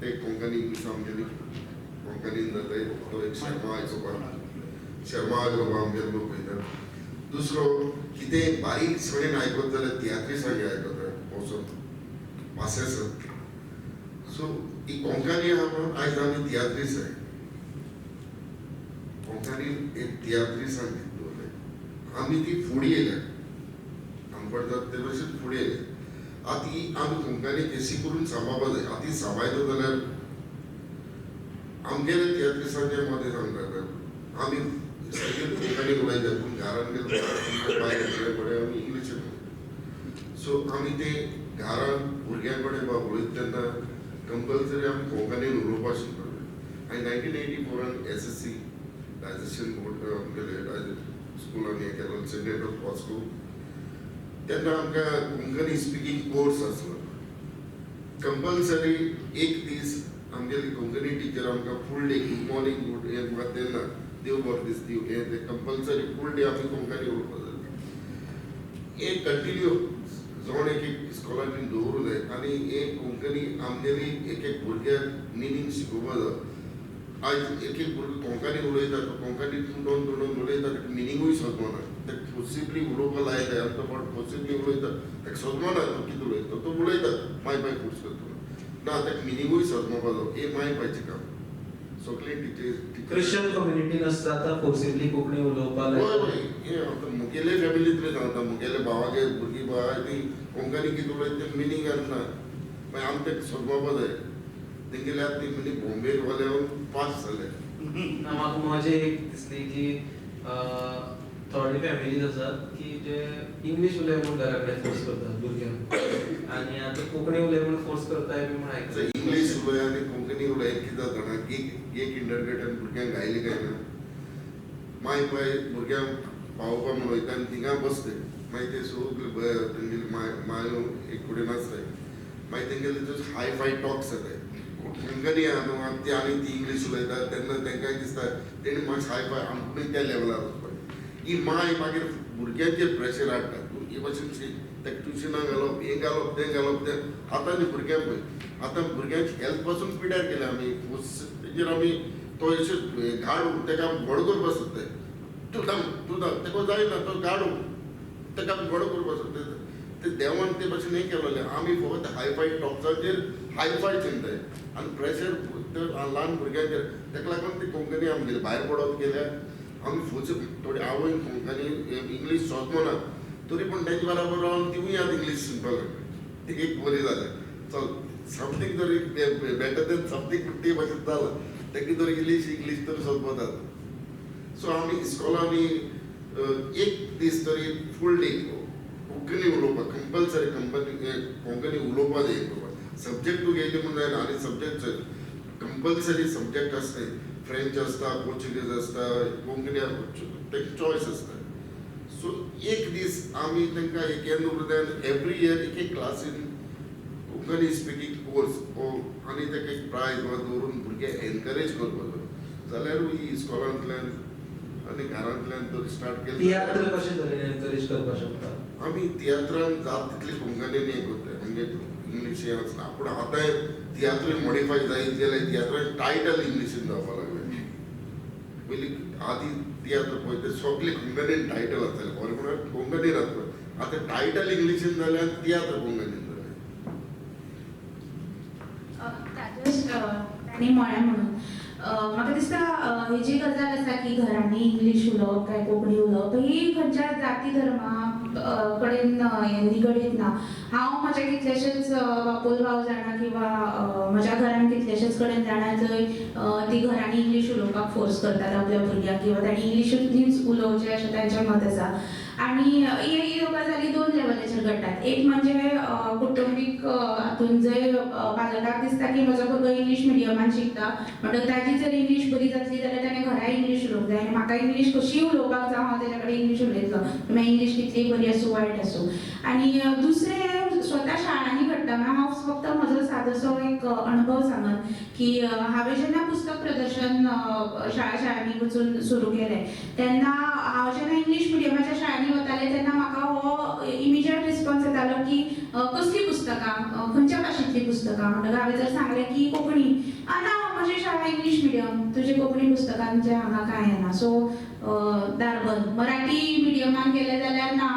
ते कोंकणी आमगेली कोंकणीन जाताय तो एक शर्मा आयकोपा आमगे लोक वयतात दुसरो कितें बारीक सगळें आयकत जाल्यार तियात्रिसांगे आयकतात वचून पासेस सो ही कोंकणी आयज आमी तियात्रीस आहे कोंकणी एक तियात्रीस दवरले आमी ती फुडें येयल्या आमी पडटात ते भशेन फुडें येयल्या आतां ही आमी कोंकणी केसी करून सांबाळपा जाय आतां सांबाळटा जाल्यार आमगेले तियात्रिसांचे मदें सांगतात आमी कोंकणी उलयतात पूण घरान गेले भायर गेले कडेन आमी इंग्लीशीन सो आमी ते घरान भुरग्यां कडेन उलयता तेन्ना कंपल्सरी आमी कोंकणीन उलोवपाक शिकले आनी 1984 SSC डायजेशन बोर्ड आमगेले स्कुलान हें केलो सेंट वास्को तेन्ना आमकां कोंकणी स्पिकींग कोर्स आसलो कंपल्सरी एक दीस आमगेली कोंकणी टिचर आमकां full day good morning good हें म्हाका तेन्ना देव बरो दीस दिव हें तें कंपल्सरी फूल डे आमी कोंकणी उलोवपाक जाय हें कंटिन्यू जावन एक स्कॉलारीन दवरूं जाय आनी हें कोंकणी आमगेली एक भुरग्याक मिनींग शिकोवपा जाय आयज एक भुरगो कोंकणी उलयता तो कोंकणी तोंडोन उलयता ताका मिनींगूय समजना ताका पॉसिबली उलोवपा लायता आनी तो पॉसिबली उलयता ताका समजना तो कितें उलयता तो उलयता माय फुड्स करता ना ताका मिनींगूय समजपा जाय हें माय पायचें काम सगळी क्रिश्चन कम्युनिटीन आसता आतां फोर्सिबली कोंकणी उलोवपा लायता हें मुगेले फॅमिलींतले वता मुगेले भावागे भुरगीं बाळा ती कोंकणी कितें उलयता मिनींग ना मागीर आमी तेका सोदपाक जाय तेंगेले आतां ती मनी बॉम्बेक वाल्यान पास जाले म्हाका मजा एक दिसली की थोडी फॅमिलीज आसात की जे इंग्लीश उलय म्हणून घरा कडेन फोर्स करतात भुरग्यांक आनी आतां कोंकणी उलय म्हणून फोर्स करताय बी म्हणून आतां आयकता इंग्लीश उलय आनी कोंकणी उलय कितें जाता जाणा एक किंडरगार्टन भुरग्यांक घायले काय ना माय बाय भुरग्यांक पावोवपा म्हणून वयता आनी थिंगा बसले मागीर ते सगळे तेंगेली मायो एक कडेन आसताय मागीर तेंगेले ते हाय फाय टॉक्स जाताय कोंकणी आहा न्हू ती आनी ती इंग्लीश उलयता तेन्ना तेंकाय दिसता तेणी मातशें हाय फाय आमकुणूय त्या लेवलार वचपाक ही माय मागीर भुरग्यांचेर प्रेशर हाडटा तूं हे भाशेन ताका ट्युशनाक घालप हें घालप तें आतांनी भुरग्यांक पळय आतां भुरग्यांची हेल्थ पासून पिड्यार केल्या आमी तेजेर आमी तो अशें गाडू ताका व्हड करपा सोदताय तूं ताका जायना तो गाडू ताका आमी व्हड करपा सोदताय ते देवान ते भाशेन हें केलेलें आमी फकत हायफाय टॉक्साचेर हायफाय चिंताय आनी प्रेशर ल्हान भुरग्यांचेर ताका लागून ती कोंकणी आमगेली भायर पडत गेल्या आमी फुडें थोडी आवय कोंकणी इंग्लीश सोदमना तरी पूण तेजे बराबर रावन तिवूय आतां इंग्लीश शिकपाक लागली ती एक बरी जालें चल समथींग तरी बेटर देन समथींग ती भाशेन जालां तेका तरी इंग्लीश तरी सोदपा जाता सो आमी इस्कॉलांनी एक दीस तरी फूल डे कोंकणी उलोवपाक कंपल्सरी कोंकणी उलोवपा जाय सब्जेक्ट तूं घेयले म्हूण जायना आनी सब्जेक्ट कंपल्सरी सब्जेक्ट आसताय फ्रेंच आसता पोर्चुगीज आसता कोंकणी तेका चॉयस आसता सो एक दीस आमी तांकां एक उरल्यान एवरी इयर एक क्लासीन कोंकणी स्पिकींग कोर्स आनी ताका एक प्रायज दवरून भुरगे एनकरेज करपाचो जाल्यार ही इस्कॉलांतल्यान आनी घरांतल्यान तर स्टार्ट केलें तियात्र कशें तरेन एनकरेज करपाक शकता आमी तियात्रान जाता तितली कोंकणीन हें करताय म्हणजे इंग्लीश हें आसना पूण आतां तियात्र मॉडिफाय जायत जाल्यार तियात्रान टायटल इंग्लिशीन जावपाक लागले पयलीं आदी तियात्र पळय ते सगळे कोंकणीन टायटल आसताले बरें म्हणून कोंकणीन आसता आतां टायटल इंग्लिशीन जाल्यार तियात्र कोंकणीन जालें तांणी म्हळें म्हणून म्हाका दिसता ही जी गजाल आसा की घरांनी इंग्लीश उलोवप काय कोंकणी उलोवप ही खंयच्या जाती धर्मा कडेन निगडीत ना हांव म्हज्या कितलेशेच बापोल भाव जाणा किंवा म्हज्या घरान कितलेशेच कडेन जाणा जंय ती घरांनी इंग्लीश उलोवपाक फोर्स करतात आपल्या भुरग्यांक किंवा तांणी इंग्लिशूच उलोवचें अशें तांचें मत आसा आनी ही गजाली दोन लेवलाचेर घडटात एक म्हणजे कुटुंबीक हातून जंय पालकाक दिसता की म्हजो भुरगो इंग्लीश मिडियमान शिकता म्हणटच ताजी जर इंग्लीश बरी जातली जाल्यार ताणें घरा इंग्लीश उलोवंक जाय आनी म्हाका इंग्लीश कशी उलोवपाक जाय हांव ताच्या कडेन इंग्लीश उलयतलो मागीर इंग्लीश कितलीय बरी आसूं वायट आसूं आनी दुसरें स्वता शाळांनी घडटा हांव फक्त म्हजो सादोसो एक अणभव सांगत की हांवें जेन्ना पुस्तक प्रदर्शन शाळांनी वचून सुरू केलें तेन्ना हांव जेन्ना इंग्लीश मिडियमाच्या शाळांनी वतालें तेन्ना म्हाका हो इमिजिएट रिस्पॉन्स येतालो की कसली पुस्तकां खंयच्या भाशेंतलीं पुस्तकां म्हणटकच हांवें जर सांगलें की कोंकणी ना म्हजी शाळा इंग्लीश मिडियम तुजी कोंकणी पुस्तकांचें हांगा कांय येना सो दार बंद मराठी मिडियमान गेलें जाल्यार ना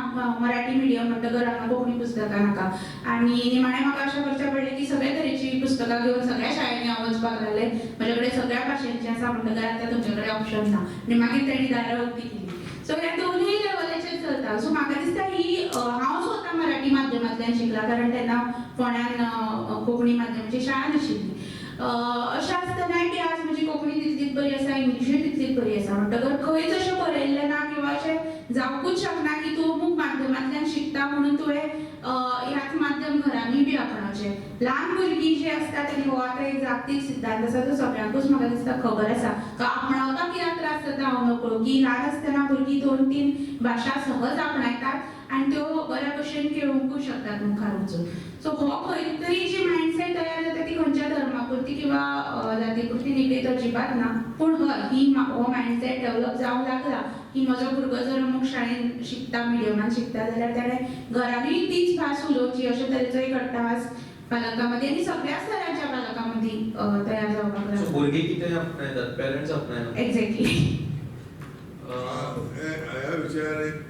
मराठी मिडियम म्हणटकर हांगा कोंकणी पुस्तकां नाका आनी निमाणें म्हाका अशें करचें पडलें की सगळे तरेची पुस्तकां घेवन सगळ्या शाळेंनी हांव वचपाक लागलें म्हजे कडेन सगळ्या भाशेचें आसा म्हणटकर आतां तुमचे कडेन ऑप्शन ना आनी मागीर तांणी दारां उक्ती केली सो ह्या दोनूय लेवलाचेर चलता सो म्हाका दिसता ही हांव स्वता मराठी माध्यमांतल्यान शिकला कारण तेन्ना फोंड्यान कोंकणी माध्यमाची शाळा नाशिल्ली अशें आसतना की आज म्हजी कोंकणी तितलीच बरी आसा इंग्लिशूय तितलीच बरी आसा म्हणटकर खंयच अशें बरयल्लें ना किंवा अशें जावंकूच शकना की तूं अमूक माध्यमांतल्यान शिकता म्हणून तुवें ह्याच माध्यम घरांनी बी आपणाचें ल्हान भुरगीं जीं आसता तेणी हो आतां एक जागतीक सिद्धांत आसा तो सगळ्यांकूच म्हाका दिसता खबर आसा आपणावपाक कित्याक त्रास जाता हांव नकळो की ल्हान आसतना भुरगीं 2-3 भाशा सहज आपणायतात आनी त्यो बऱ्या भशेन खेळूंकूय शकतात मुखार वचून सो हो खंय तरी जी मायंडसेट तयार जाता ती खंयच्या धर्मापुरती किंवा जातीपुरती निगडीत अजिबात ना पूण हय ही हो मायंडसेट डेव्हलप जावंक लागला की म्हजो भुरगो जर अमूक शाळेन शिकता मिडियमान शिकता जाल्यार ताणें घरानूय तीच भास उलोवची अशे तरेचो एक अट्टाहास पालकां मदीं आनी सगळ्या स्तराच्या पालकां मदीं तयार जावपाक लागला भुरगीं कितें आपणायतात पेरंट्स आपणायनात एक्झॅक्टली ह्या विशयार एक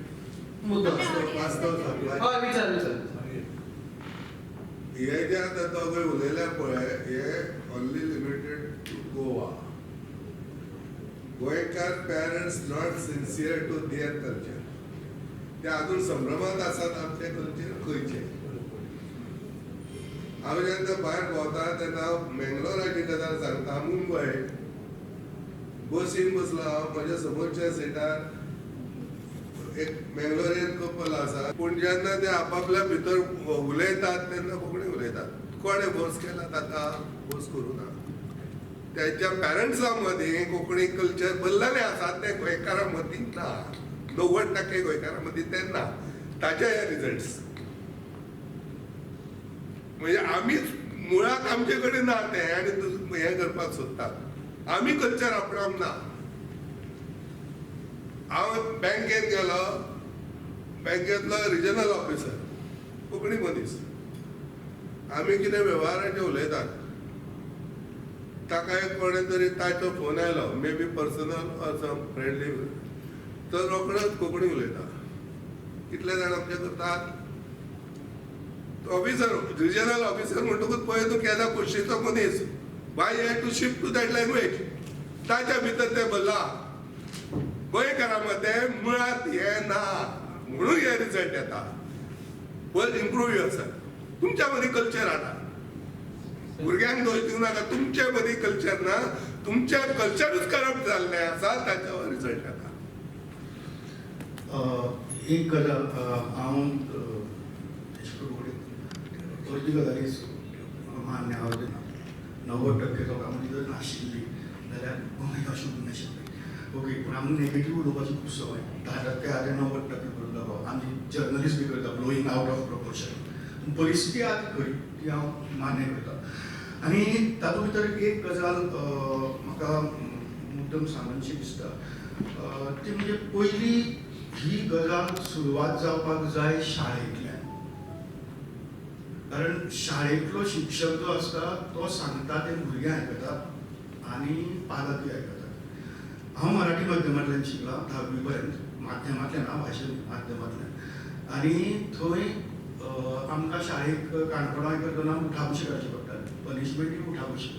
मुद्दो वास्तव सांगला हय विचार हे जे आतां तो पळय उलयल्या पळय हे ओन्ली लिमिटेड टू गोवा गोंयकार parents not sincere to their culture ते अजून संभ्रमात आसात आमचे कल्चर खंयचे. हांव जेन्ना भायर भोंवता तेन्ना मेंगलोराची गजाल सांगता. मुंबय बसीन बसलो हांव, म्हज्या समोरच्या सिटार एक मेंगलोरियन कपल आसा, पूण जेन्ना ते आपापल्या भितर उलयतात तेन्ना कोंकणी उलयतात. कोणे फोर्स केला ताका? फोर्स करूं ना. त्याच्या पॅरंट्सां मदीं कोंकणी कल्चर बदलले आसात ते गोंयकारां मदीं ना. 90% गोंयकारां मदीं ते ना. ताचे हे रिजल्ट्स म्हणजे आमीच मुळात आमचे कडेन ना ते आनी हे करपाक सोदतात. आमी कल्चर आपणावंक ना. हांव बँकेत गेलो, बँकेतलो रिजनल ऑफिसर कोंकणी मनीस. आमी कितें वेव्हाराचें उलयतात, ताका एक कोणें तरी ताचो फोन आयलो, may be personal or some friendly, तो रोखडोच कोंकणी उलयता. कितले जाण आमचे करतात. ऑफिसर, रिजनल ऑफिसर म्हणटकूच पळय तूं केन्ना खोशेचो मनीस, why have to shift to that language. ताच्या भितर ते भरला. गोंयकारां मध्ये मुळात हे ना, म्हणून हे रिजल्ट येता. But improve yourself. तुमच्या मदीं कल्चर हाडा. भुरग्यांक दोश दिवं नाका. तुमचे मदीं कल्चर ना, तुमचे कल्चरूच करप्ट जाल्लें आसा, ताच्या रिजल्ट येता. एक गजाल हांव पयली गजाली मान्य हांव दिना. 90% लोकां मदीं जर नाशिल्ली जाल्यार गोंय अशें उरूंक नाशिल्लें. ओके, पूण आमी नेगेटीव उलोवपाची खूब संवय. 10% हांवें 90% करून दाखोवप. आमी जर्नलिस्ट बी करता ब्लोईंग आवट ऑफ प्रोपोर्शन. परिस्थिती आहा ती खरी, ती हांव मान्य करता. आनी तातूंत भितर एक गजाल म्हाका मुद्दम सांगनशी दिसता, ती म्हणजे पयली ही गजाल सुरवात जावपाक जाय शाळेंतल्यान. कारण शाळेंतलो शिक्षक जो आसता तो सांगता ते भुरगे आयकतात आनी पालकूय आयकतात. हांव मराठी माध्यमांतल्यान शिकला 10वी पर्यंत, माध्यमांतल्यान हांव भाशेन माध्यमांतल्यान. आनी थंय आमकां शाळेक काणकोणां करतना उठाबशी करची पडटाली. पनिशमेंट उठाबशी.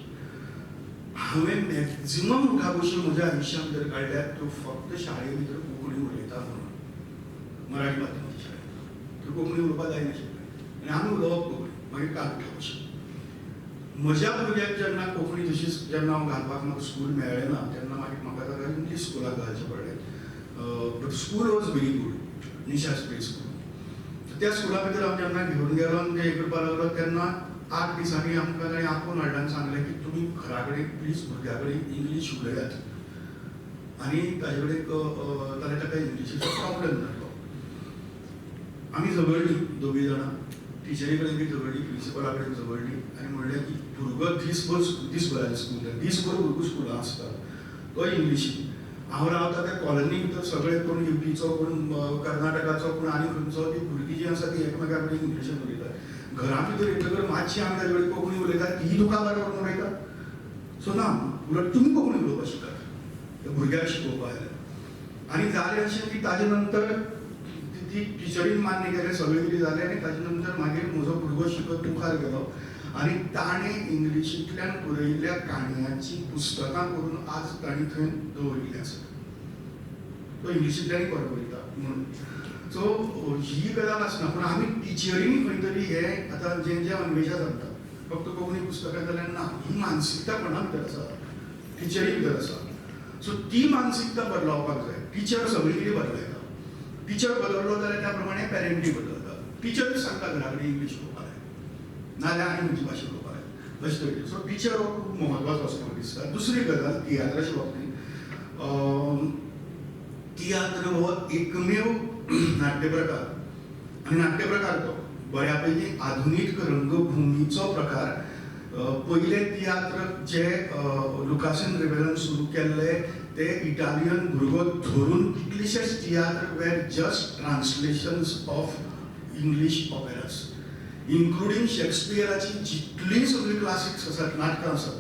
हांवें मॅक्झिमम उठाबशी म्हज्या आयुश्या भितर काडल्यात त्यो फक्त शाळे भितर कोंकणी उलयता म्हणून. मराठी माध्यमाची शाळेंत थंय कोंकणी उलोवपाक जायनाशिल्लें आनी आमी उलोवप कोंकणी. मागीर काल उठाबशी. म्हज्या भुरग्याक जेन्ना कोंकणी जशी जेन्ना हांव घालपाक म्हाका स्कूल मेळ्ळें ना तेन्ना मागीर म्हाका ताका इंग्लीश स्कुलाक घालचें पडलें. But school was very good, Nisha spray school. त्या स्कुला भितर हांव जेन्ना घेवन गेलो आनी ते करपाक लागलो तेन्ना 8 दिसांनी आमकां ताणें आपोवन हाडून सांगलें की तुमी घरा कडेन प्लीज भुरग्या कडेन इंग्लीश उलयात. आनी ताजे कडेन जाल्यार ताका इंग्लिशीचो प्रॉब्लेम जालो. आमी झगडलीं दोगूय जाणां. टिचरी कडेन बी झगडली, प्रिंसिपला कडेन झगडली आनी म्हणलें की भुरगो दिसभराचें स्कूल, दिसभर भुरगो स्कुलां आसता, तो इंग्लिशीन. हांव रावता त्या कॉलनी भितर सगळे कोण युपीचो, कोण कर्नाटकाचो, कोण आनी खंयचो, ती भुरगीं जीं आसा ती एकामेका कडेन इंग्लिशीन उलयतात. घरा भितर येतकर मातशी आमी ताजे कडेन कोंकणी उलयतात, ही तुका बरें करून उलयता. सो ना, उलट तुमी कोंकणी उलोवपाक शिकात. त्या भुरग्याक शिकोवपाक जाय. आनी जालें अशें की ताजे नंतर ती टिचरीन मान्य केलें, सगळें कितें जालें आनी ताजे नंतर मागीर म्हजो भुरगो शिकत मुखार गेलो आनी ताणें इंग्लिशींतल्यान बरयल्ल्या काणयांची पुस्तकां करून आज ताणें थंय दवरिल्लीं आसात. तो इंग्लिशींतल्यानय बरो बरयता म्हणून. सो ही गजाल आसना. पूण आमी टिचरींनी खंय तरी हें आतां जें अन्वेशा जाता फक्त कोंकणी पुस्तकां जाल्यार ना, ही मानसिकता कोणा भितर आसा, टिचरी भितर आसा. सो ती मानसिकता बदलावपाक जाय. टिचर सगळी कितें बदलयता. टिचर बदललो जाल्यार त्या प्रमाणे पेरंटूय बदलता. टिचरूच सांगता घरा कडेन इंग्लीश उलोवपाक जाय, नाल्यार आनी खंयची भाशा उलोवपाक जाय अशें तरेन. सो टिचर हो खूब म्हत्वाचो असो म्हाका दिसता. दुसरी गजाल तियात्राच्या बाबतींत. तियात्र हो एकमेव नाट्यप्रकार आनी नाट्यप्रकार तो बऱ्यापैकी आधुनीक रंगभुमीचो प्रकार. पयले तियात्र जे लुकासीन रेबेलान सुरू केल्ले ते इटालियन भुरगो धरून कितलेशेच तियात्र वेर just translations of English operas, including शेक्सपियराची जितली सगळी क्लासिक्स आसात, नाटकां आसात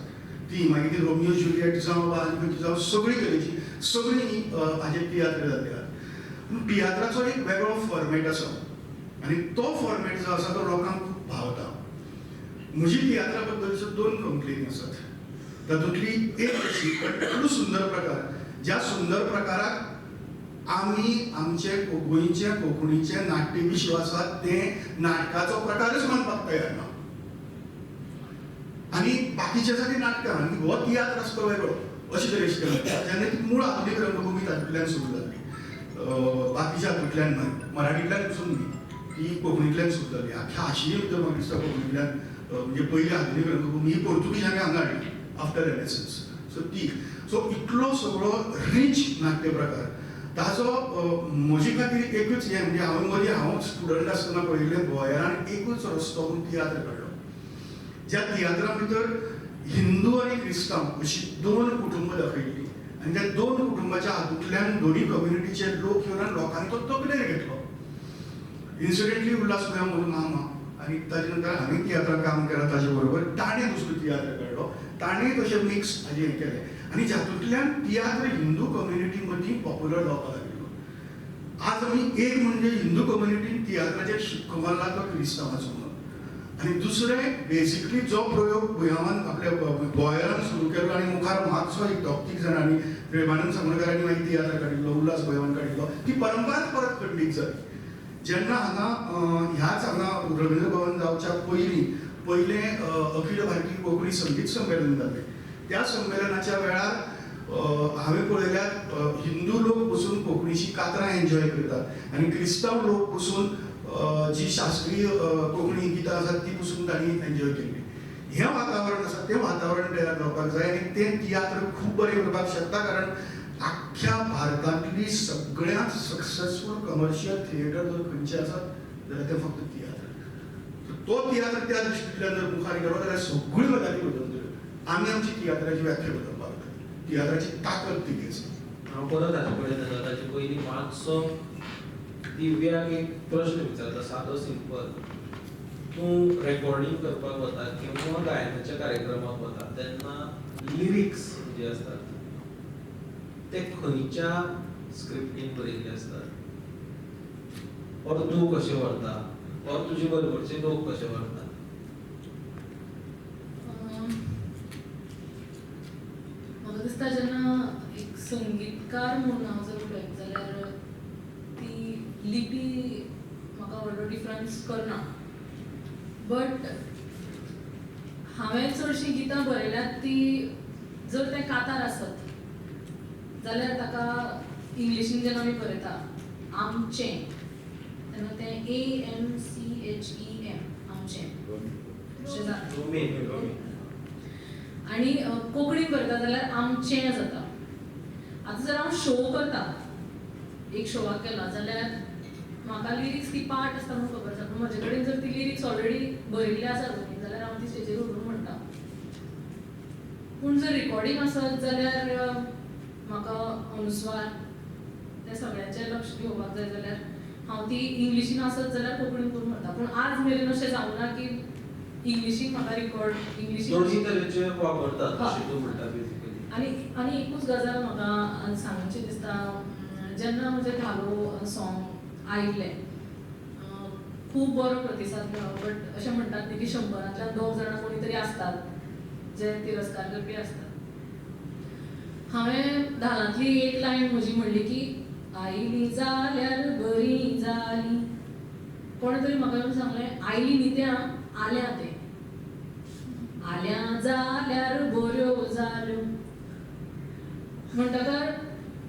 ती, मागीर ती रोमियो जुलियट जावं वा आनी खंयची जावं सगळी तरेची सगळी हाजे तियात्र जाल्ले आसात. पूण तियात्राचो एक वेगळो फॉर्मेट आसा आनी तो फॉर्मेट जो आसा तो लोकांक खूब भावता. म्हजी तियात्रा बद्दलच्यो 2 कंप्लेनी आसात. तातूंतली एक अशी इतलो सुंदर प्रकार, ज्या सुंदर प्रकाराक आमी आमचे गोंयचे कोंकणीचे नाट्य विश्वासात ते नाटकाचो प्रकारच मानपाक तयार ना. आणि बाकीच्या साठी नाटकां आनी हो तियात्र आसा तो वेगळो अशें तरेची केलें. जेन्ना ती मूळ आधुनीक रंगभूमी तातूंतल्यान सुरू जाली, बाकीच्या हातूंतल्यान न्हय, मराठींतल्यान पसून न्ही, ती कोंकणींतल्यान सुरू जाली. आख्या आशिये भितर म्हाका दिसता कोंकणींतल्यान म्हणजे पयली आधुनीक रंगभूमी ही पोर्तुगीजांनी हांगा हाडली आफ्टर रेनेसन्स. सो इतलो सगळो रिच नाट्य प्रकार ताजो म्हजे खातीर एकूच हें म्हणजे हांव स्टुडंट आसतना पळयल्लें गोंयांत एकूच रस्तो म्हूण तियात्र काडलो. ज्या तियात्रा भितर हिंदू आनी क्रिस्तांव अशी दोन कुटुंब दाखयल्ली आनी त्या दोन कुटुंबाच्या हातूंतल्यान दोनी कम्युनिटीचे लोक येवन लोकांनी तो तकलेर घेतलो. इन्सिडेंटली उल्हास गोंया म्हजो मामा आनी ताजे नंतर हांवें तियात्रां काम केलां ताजे बरोबर. ताणें दुसरो तियात्र काडलो, ताणें तशें मिक्स हाजें हें केलें आनी जातूंतल्यान तियात्र हिंदू कम्युनिटी मदीं पॉप्युलर जावपाक लागलो. आज आमी एक म्हणजे हिंदू कम्युनिटीन तियात्राचेर शिक्को मारला तो क्रिस्तांवाचो म्हणून. आनी दुसरें बेसिकली जो प्रयोग गोंयान आपल्या गोंयान सुरू केलो आनी मुखार मातसो एक दोग-तीग जाणांनी प्रेमानंद सामोळकरांनी मागीर तियात्र काडिल्लो, उल्हास गोंयान काडिल्लो, ती परंपराच परत खंडीत जाली. जेन्ना ह्याच हांगा रवींद्र भवन जावच्या पयलें अखिल भारतीय कोंकणी संगीत संमेलन जालें. त्या संमेलनाच्या वेळार हांवें पळयल्यात हिंदू लोक बसून कोंकणीची कातरां एन्जॉय करतात आनी क्रिस्तांव लोक बसून जी शास्त्रीय कोंकणी गितां आसात ती पसून तांणी एन्जॉय केल्ली. हें वातावरण आसा तें वातावरण तयार जावपाक जाय आनी तें तियात्र खूब बरें करपाक शकता. कारण आख्ख्या भारतांतली सगळ्यांत सक्सेसफूल कमर्शियल थिएटर जर खंयचे आसात जाल्यार ते फक्त तियात्र. तो तियात्र त्या दृश्टींतल्यान जर मुखार गेलो जाल्यार सगळ्यो गजाली बदलतल्यो. आमी आमची तियात्राची व्याख्या बदलपाक जाय. तियात्राची ताकद ती आसा. हांव परत हाजे कडेन येता. ताचे पयलीं मातसो दिव्याक एक प्रश्न विचारता, सादो सिंपल. तूं रेकॉर्डिंग करपाक वता किंवा गायनाच्या कार्यक्रमाक वता तेन्ना लिरिक्स जे आसतात ते खंयच्या स्क्रिप्टीन बरयल्ले आसतात? और तूं कशें व्हरता? और तुजे बरोबरचे लोक कशें व्हरतात? म्हाका दिसता जेन्ना एक संगीतकार म्हणून हांव जर उलयत जाल्यार ती लिपी म्हाका व्हडलो डिफरन्स करना. बट हांवें चडशीं गितां बरयल्यात ती जर ते कातार आसत जाल्यार ताका इंग्लिशीन जेन्ना आमी बरयता आमचें तेन्ना तें AMCHEM आमचें अशें जाता. आनी कोंकणीन बरयता जाल्यार आमचें जाता. आतां जर हांव शो करता, एक शोवाक केला जाल्यार म्हाका लिरिक्स ती पार्ट आसता म्हणून खबर आसा. पूण म्हजे कडेन जर ती लिरिक्स ऑलरेडी बरयल्ली आसा जाल्यार हांव ती स्टेजीर उठून म्हणटा. पूण जर रिकॉर्डिंग आसत जाल्यार म्हाका अनुस्वार त्या सगळ्यांचेर लक्ष घेवपाक जाय जाल्यार हांव ती इंग्लिशीन आसत जाल्यार कोंकणीन करून म्हणटा. पूण आज मेरेन अशें जावना की इंग्लिशीन म्हाका रिकॉर्ड इंग्लिशीन दोन्ही तरेचे वापरतात अशें तूं म्हणटा बेसिकली. आनी एकूच गजाल म्हाका सांगची दिसता. जेन्ना म्हजें धालो सॉंग आयिल्लें खूब बरो प्रतिसाद मेळ्ळो. बट अशें म्हणटात न्ही की 100रांतल्यान 2 जाणां कोणी तरी आसतात जे तिरस्कार करपी आसतात. हांवें धालांतली एक लायन म्हजी म्हणली की आयली जाल्यार बरी जाली. कोणे तरी म्हाका येवन सांगलें आयली न्ही त्या आल्या ते आल्या जाल्यार बऱ्यो जाल्यो. म्हणटकर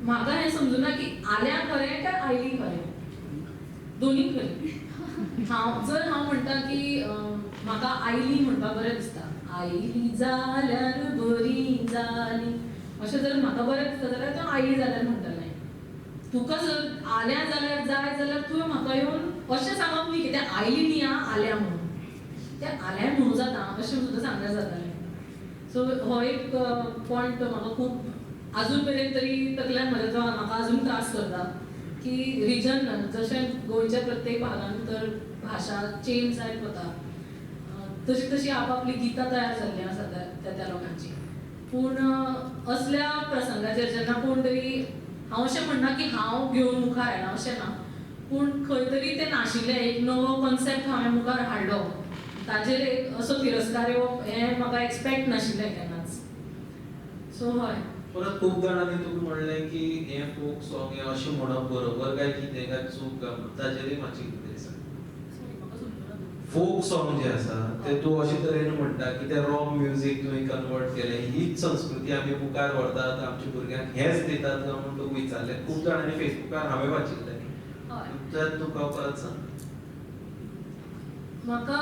म्हाका हें समजुना की आल्या खरें काय आयली खरें, दोनी खरें. हांव म्हणटा की म्हाका आयली म्हणपाक बरें दिसता. आयली जाल्यार बरी जाली अशें जर म्हाका बरें दिसता जाल्यार तें आयली जाल्यार म्हणटलें. तुका जर आल्या जाल्यार जाय जाल्यार तुवें म्हाका येवन अशें सांगप न्ही की तें आयली न्ही आल्या म्हणून, तें आल्या म्हणूं जाता अशें सुद्दां सांगल्यार जातालें. सो हो एक पॉयंट म्हाका खूब अजून मेरेन तरी तकल्यान म्हज्या जो म्हाका अजून त्रास करता की रिजन जशें गोंयच्या प्रत्येक भागांत भितर भाशा चेंज जायत वता तशी तशी आपापली गितां तयार जाल्ली आसा त्या लोकांची. पूण असल्या प्रसंगाचेर जेन्ना कोण तरी हांव अशें म्हणना की हांव घेवन मुखार आयलां अशें ना, पूण खंय तरी तें नाशिल्लें एक नवो कॉन्सेप्ट हांवें मुखार हाडलो ताजेर एक असो तिरस्कार येवप हें म्हाका एक्सपेक्ट नाशिल्लें केन्नाच. सो हय परत खूप जणांनी तुका म्हणलें की हे फोक सॉंग हे अशें म्हणप बरोबर काय कितें काय चूक काय म्हणून ताचेरय मातशें कितें सांग. फोक सॉंग जे आसा ते तूं अशे तरेन म्हणटा की ते रॉक म्युझिक तुवें कन्वर्ट केलें, हीच संस्कृती आमी मुखार व्हरतात, आमच्या भुरग्यांक हेच दितात काय म्हणून तुका विचारलें. खूप जाणांनी फेसबुकार हांवें वाचिल्लें. तर तुका परत सांग. म्हाका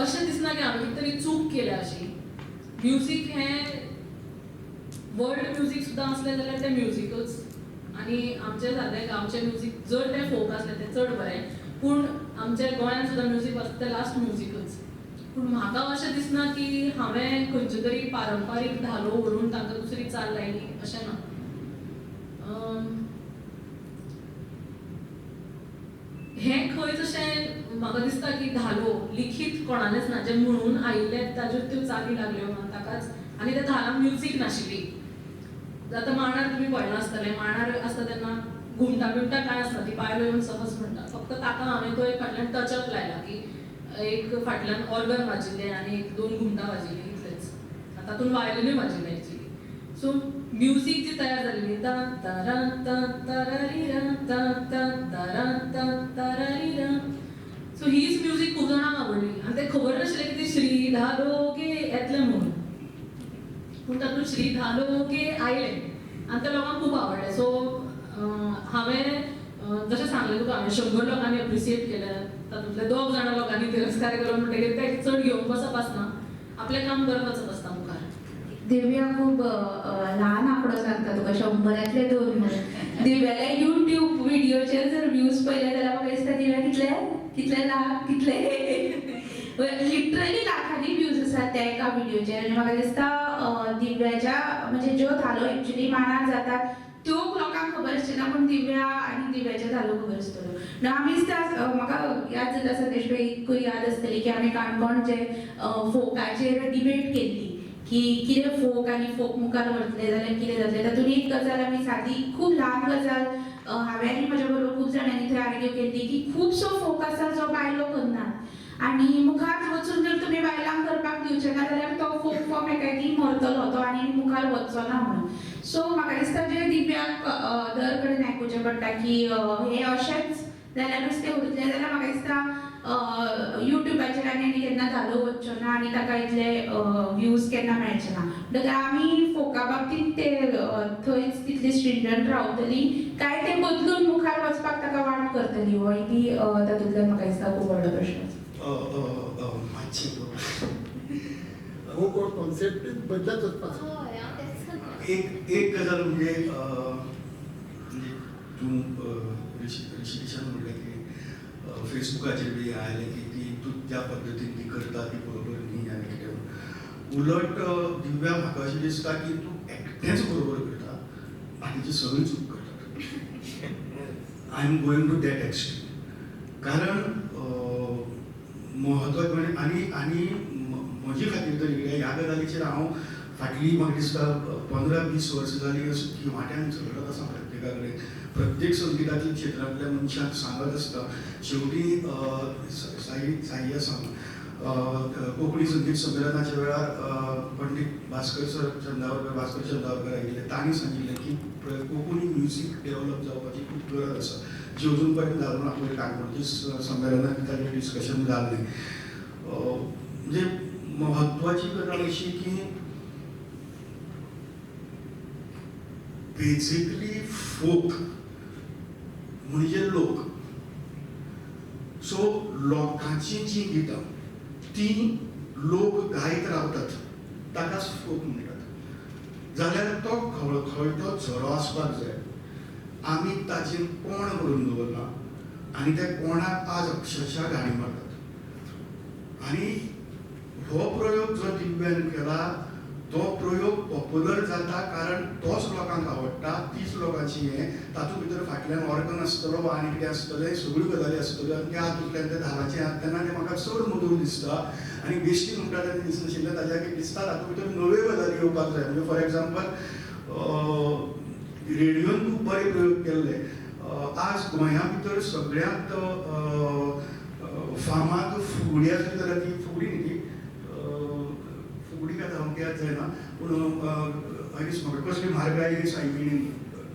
अशें दिसना की हांवें कितें तरी चूक केल्या अशी. म्युजीक हें वर्ल्ड म्युजीक सुद्दां असलें जाल्यार तें म्युजीकच, आनी आमचें सारकें गांवचें म्युजीक जर तें फोक आसलें तें चड बरें, पूण आमच्या गोंयांत सुद्दां म्युजीक आसता तें लास्ट म्युजीकच. पूण म्हाका अशें दिसना की हांवें खंयच्यो तरी पारंपारीक धालो व्हरून तांकां दुसरी चाल लायली, अशें ना. हें खंयच अशें म्हाका दिसता की धालो लिखीत कोणालेंच ना, जे म्हणून आयिल्ले ताज्यो त्यो चाली लागल्यो म्हणून ताकाच. आनी त्या धालांक म्युजीक नाशिल्ली. आतां मांडार तुमी पळयलां आसतलें, मांडार आसता तेन्ना घुमटा बिमटा कांय आसना, ती पायलो येवन सहज म्हणटा. फक्त ताका हांवें तो एक फाटल्यान टचअप लायला की एक फाटल्यान ऑर्गन वाजिल्लें आनी एक 2 घुमटां वाजिल्लीं, इतलेंच. तातूंत वायलिनूय वाजिल्लें एक्चुअली. सो म्युजीक जी तयार जाल्ली ता तारा ता तारारिरा ता ता तारा ता तारारिरा, सो हीच म्युजीक खूब जाणांक आवडली. आनी तें खबर नाशिल्लें की तें श्री धालो गे येतलें म्हणून, पूण तातूंत श्री धालो गे आयलें आनी तें लोकांक खूब आवडलें. सो हांवें जशें सांगलें तुका, हांवें 100 लोकांनी एप्रिसिएट केलें, तातूंतले 2 जाणां लोकांनी तिरस्कार केलो म्हणटकीर तें चड घेवन बसप आसना, आपलें काम करप वचप आसता मुखार. दिव्या खूप लहान आंकडो सांगता तुका, 100तले 2 म्हणून. दिव्याले युट्यूब व्हिडिओचेर जर व्ह्यूज पळयले जाल्यार म्हाका दिसता दिव्या कितले लाख लिटरली लाखांनी व्ह्यूज आसात त्या एका व्हिडिओचेर. आनी म्हाका दिसता दिव्याच्या म्हणजे ज्यो धालो एक्चुअली मांडार जातात त्यो लोकांक खबर आसचेना, पूण दिव्या आनी दिव्याचे धालो खबर आसतल्यो. आमीच त्या म्हाका याद जाता सतीश भाई इतकूय याद आसतली की आमी काणकोण जे फोकाचेर डिबेट केल्ली की कितें फोक आनी फोक मुखार व्हरतले जाल्यार कितें जातलें. तातूंत एक गजाल आमी सादी खूब ल्हान गजाल हांवें आनी म्हज्या बरोबर खूब जाणांनी थंय आर्ग्यू केल्ली की खुबसो फोक आसा जो बायलो करनात, आनी मुखार वचून जर तुमी बायलांक करपाक दिवचे ना जाल्यार तो फोक फॉर्म एकाकी मरतलो तो आनी मुखार वचचो ना म्हणून. सो म्हाका दिसता जे दिव्याक दर कडेन आयकुचें पडटा की हे अशेंच जाल्यारूच तें उरतलें, जाल्यार म्हाका दिसता युट्यूबाचेर आनी केन्ना धालो वचच्यो ना आनी ताका इतले व्ह्यूज केन्ना मेळचे ना. म्हणटकीर आमी फोका बाबतींत ते थंयच तितली स्ट्रिंजंट रावतली काय ते बदलून मुखार वचपाक ताका वाट करतली, हो बी तातूंतल्यान म्हाका दिसता खूब व्हडलो प्रश्न. हो कॉन्सेप्ट बदलत वचपाचो. एक गजाल म्हणजे तूं ऋषिकेशान म्हणलें की फेसबुकाचेर बी आयलें की ती तूं ज्या पद्दतीन ती करता ती बरोबर न्ही आनी कितें. उलट दिव्या म्हाका अशें दिसता की तूं एकटेंच बरोबर करता, बाकीची सगळीं चूक करता. I am going to that extreme. कारण म्हत्वाचें आनी म्हजे खातीर तरी ह्या गजालीचेर हांव फाटली म्हाका दिसता 15-20 वर्सां जालीं अशें वाट्यान चलत आसा प्रत्येका कडेन. प्रत्येक संगीताच्या क्षेत्रांतल्या मनशाक सांगत आसता. शेवटी साई आसा कोंकणी संगीत संमेलनाच्या वेळार पंडीत भास्कर चंदावरकर आयिल्ले, तांणी सांगिल्लें की कोंकणी म्युजीक डेव्हलप जावपाची खूब गरज आसा, जी अजून पर्यंत जालो ना. पयलीं काणकोणच्या संमेलनांत ताचेर डिस्कशन जाल्लें. म्हणजे म्हत्वाची गजाल अशी की बेसिकली फोक म्हणजे लोक. सो लोकांची जी गितां ती लोक गायत रावतात ताकाच फोक म्हणटात. जाल्यार तो खंयचो झरो आसपाक जाय. आमी ताचेर कोण करून दवरला आनी त्या कोणाक आज अक्षरशः गाणी मारतात. आनी हो प्रयोग जो दिव्यान केला तो प्रयोग पॉप्युलर जाता कारण तोच लोकांक आवडटा, तीच लोकांची हें. तातूंत भितर फाटल्यान ऑर्गन आसतलो वा आनी कितें आसतलें, सगळ्यो गजाली आसतल्यो आनी त्या हातूंतल्यान त्या धालाचें तेन्ना तें म्हाका चड मधूर दिसता. आनी बेश्टी म्हणटा तेन्ना दिसनाशिल्लें ताज्या एक दिसता तातूंत भितर नव्यो गजाली येवपाक जाय. म्हणजे फॉर एग्जाम्पल रेडिओन खूब बरे प्रयोग केल्ले. आज गोंया भितर सगळ्यांत फामाद फुगडी आसली जाल्यार ती फुगडी न्ही ती फुगडी काय हांव याद जायना, पूण खरीच म्हाका कसली म्हारगाय सायबीण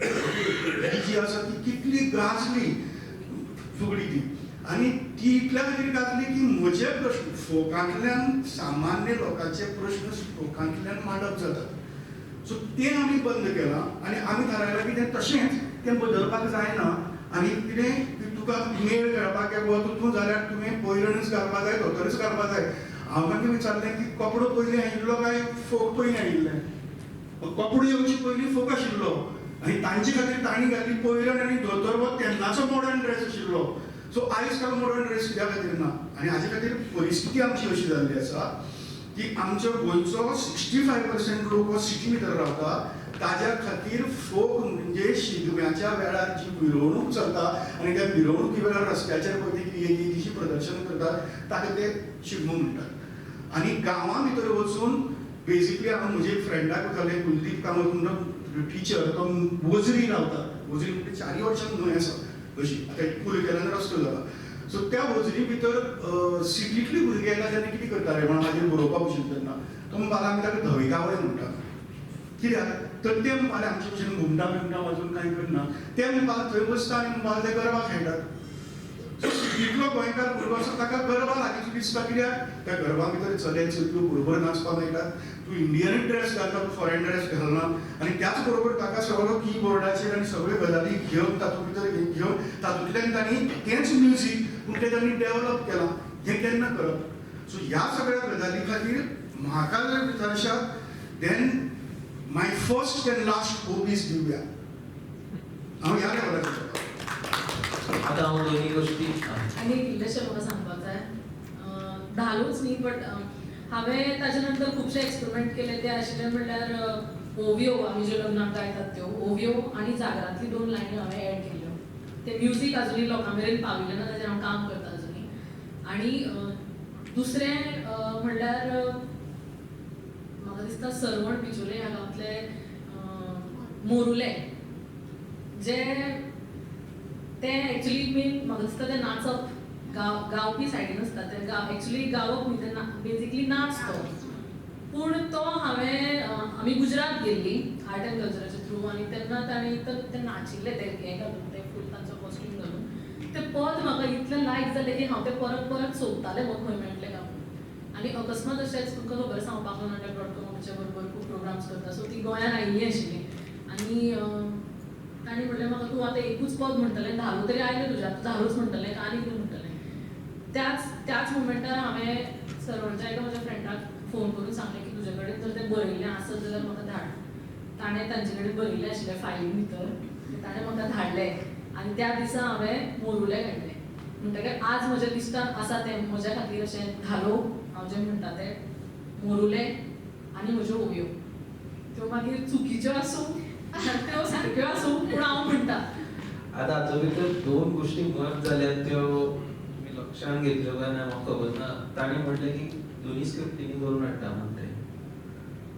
ही जी आसा ती कितली गाजली फुगडी ती, आनी ती इतल्या खातीर गाजली की म्हजे प्रश्न फोकांतल्यान सामान्य लोकांचे प्रश्न फोकांतल्यान मांडप जातात. सो तें आमी बंद केलां आनी आमी थारायलां की तें तशेंच तें बदलपाक जायना. आनी कितें तुका मेळ खेळपाक येवो तूं जाल्यार तुवें पयरणूच घालपाक जाय, धोतरच घालपाक जाय. हांव मागीर विचारलें की कपडो पयलीं आयिल्लो काय फोक पयलीं आयिल्ले. कपडो येवचे पयलीं फोक आशिल्लो आनी तांचे खातीर तांणी घातली पयरण आनी धोतर हो तेन्नाचो मॉडर्न ड्रेस आशिल्लो. सो आयज काल मॉडर्न ड्रेस कित्या खातीर ना. आनी हाजे खातीर परिस्थिती आमची अशी जाल्ली आसा की आमचो गोंयचो 65% लोक हो सिटी भितर रावता. ताज्या खातीर फोक म्हणजे शिगम्याच्या वेळार जी मिरवणूक चलता आनी त्या मिरवणुकी वेळार रस्त्याचेर पळय ती कितें प्रदर्शन करतात ताका ते शिगमो म्हणटात. आनी गांवां भितर वचून बेजिकली हांव म्हजे फ्रेंडाक वतालें कुलदीप कामत म्हणून टिचर तो वजरी रावता. वजरी म्हणजे 4 वर्सां न्हय आसा अशी, आतां पुल केल्यान रस्तो जाला. सो त्या वजरी भितर सिटींतली भुरगे येता तेन्ना कितें करताले म्हणून हाजेर बरोवपाक वचून तेन्ना तो म्हणपाक आमी ताका धवेकावळे म्हणटा. कित्याक तर ते म्हणपाले आमचे भशेन घुमटा बिमटा वाजून कांय करना. ते म्हणपाक थंय बसता आनी म्हणपाक ते गरबा खेळटात. जितलो गोंयकार भुरगो आसा ताका गरबा लागींच दिसता. कित्याक त्या गरबा भितर चले चलयो बरोबर नाचपाक मेळटात. तूं इंडियन ड्रेस घालता, तूं फॉरेन ड्रेस घालना. आनी त्याच बरोबर ताका सगळो कीबोर्डाचेर आनी सगळ्यो गजाली घेवन तातूंत भितर घेवन तातूंतल्यान तांणी तेंच म्युजीक पूण तें तांणी डेवलप केलां. हें केन्ना करप. सो ह्या सगळ्या गजाली खातीर म्हाका जर विचारशात then my first and last hope is Divya. हांव ह्या लेवलाचेर आता हांव दोन्ही गोष्टी आनी इल्लेशें म्हाका सांगपाक जाय. धालोच न्ही बट हांवें ताजे नंतर खुबशे एक्सपेरिमेंट केले. ते आशिल्ले म्हणल्यार ओवियो आमी ज्यो लग्नाक गायतात त्यो ओवियो आनी जागरांतली 2 लायनी हांवें एड केल्यो. ते म्युजीक आजुनी लोकां मेरेन पाविल्लें ना, ताजेर हांव काम करता अजुनी. आनी दुसरें म्हणल्यार म्हाका दिसता सरवण बिचोले ह्या गांवांतले मोरुले जे ते एक्चुली मेन म्हाका दिसता ते नाचप गावपी सायडीन आसता. ते एक्चुली गावप न्ही, ते बेजिकली नाच तो. पूण तो हांवें आमी गुजरात गेल्ली आर्ट एंड कल्चराच्या थ्रू आनी तेन्ना तांणी ते नाचिल्ले ते हें घालून ते फूल तांचो कॉस्ट्यूम घालून. ते पद म्हाका इतलें लायक जालें की हांव ते परत परत सोदतालें म्हाका खंय मेळटलें काय म्हणून. आनी अकस्मात अशेंच तुमकां खबर आसा हांव बागल नाट्य ब्रॉडकॉमाच्या बरोबर खूब प्रोग्राम्स करता. सो ती गोंयान आयिल्ली आशिल्ली आनी तांणी म्हणलें म्हाका तूं आतां एकूच पद म्हणटलें, धालो तरी आयलें तुज्या, तूं धालोच म्हणटलें काय आनी कितें म्हणटलें. त्याच मोमेंटार हांवें सरवणच्या एका म्हज्या फ्रेंडाक फोन करून सांगलें की तुजे कडेन जर तें बरयल्लें आसत जाल्यार म्हाका धाड. ताणें तांचे कडेन बरयल्लें आशिल्लें फायलीन भितर, ताणें म्हाका धाडलें आनी त्या दिसा हांवें मोरुले घातले. म्हणटकीर आज म्हज्या लिस्टान आसा तें म्हज्या खातीर अशें धालो हांव जें म्हणटा तें मोरुले आनी म्हज्यो ओवियो. त्यो मागीर चुकीच्यो आसूं त्यो सारक्यो आसूं पूण हांव म्हणटा. आता हातूंत भितर 2 गोश्टी मत जाल्यात त्यो मी लक्षांत घेतल्यो काय ना म्हाका खबर ना. ताणें म्हटलें की दोनी स्क्रिप्टींनी करून हाडटा म्हणटा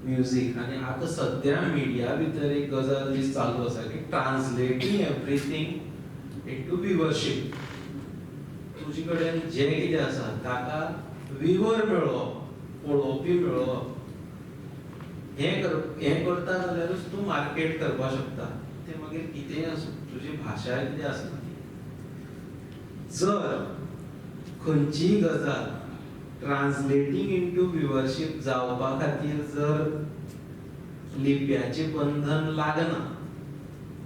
म्युजीक. आनी आतां सद्या मिडिया भितर एक गजाल जी चालू आसा की ट्रान्सलेटींग एवरीथिंग इनटू व्ह्यूवरशीप. तुजे कडेन जें कितें आसा ताका व्ह्यूवर मेळोवप, पळोवपी मेळोवप. हें करता जाल्यारूच तूं मार्केट करपाक शकता. तें मागीर कितेंय आसूं, तुजी भाशा कितें आसता. जर खंयचीय गजाल ट्रान्सलेटींग इनटू व्ह्यूवरशीप जावपा खातीर जर लिप्याचें बंधन लागना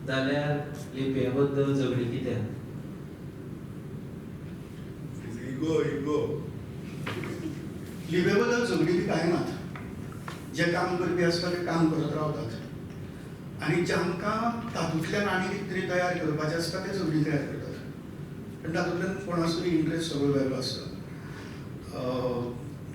जाल्यार लिपये बद्दल झगडी कित्याक. इगो लिपे बद्दल झगडी बी कांय नात. जे काम करपी आसता ते काम करत रावतात आनी जांकां तातूंतल्यान आनी कितें तरी तयार करपाचें आसता ते झगडी तयार करतात. आनी तातूंतल्यान कोणाचो तरी इंट्रस्ट सगळो वेगळो आसता.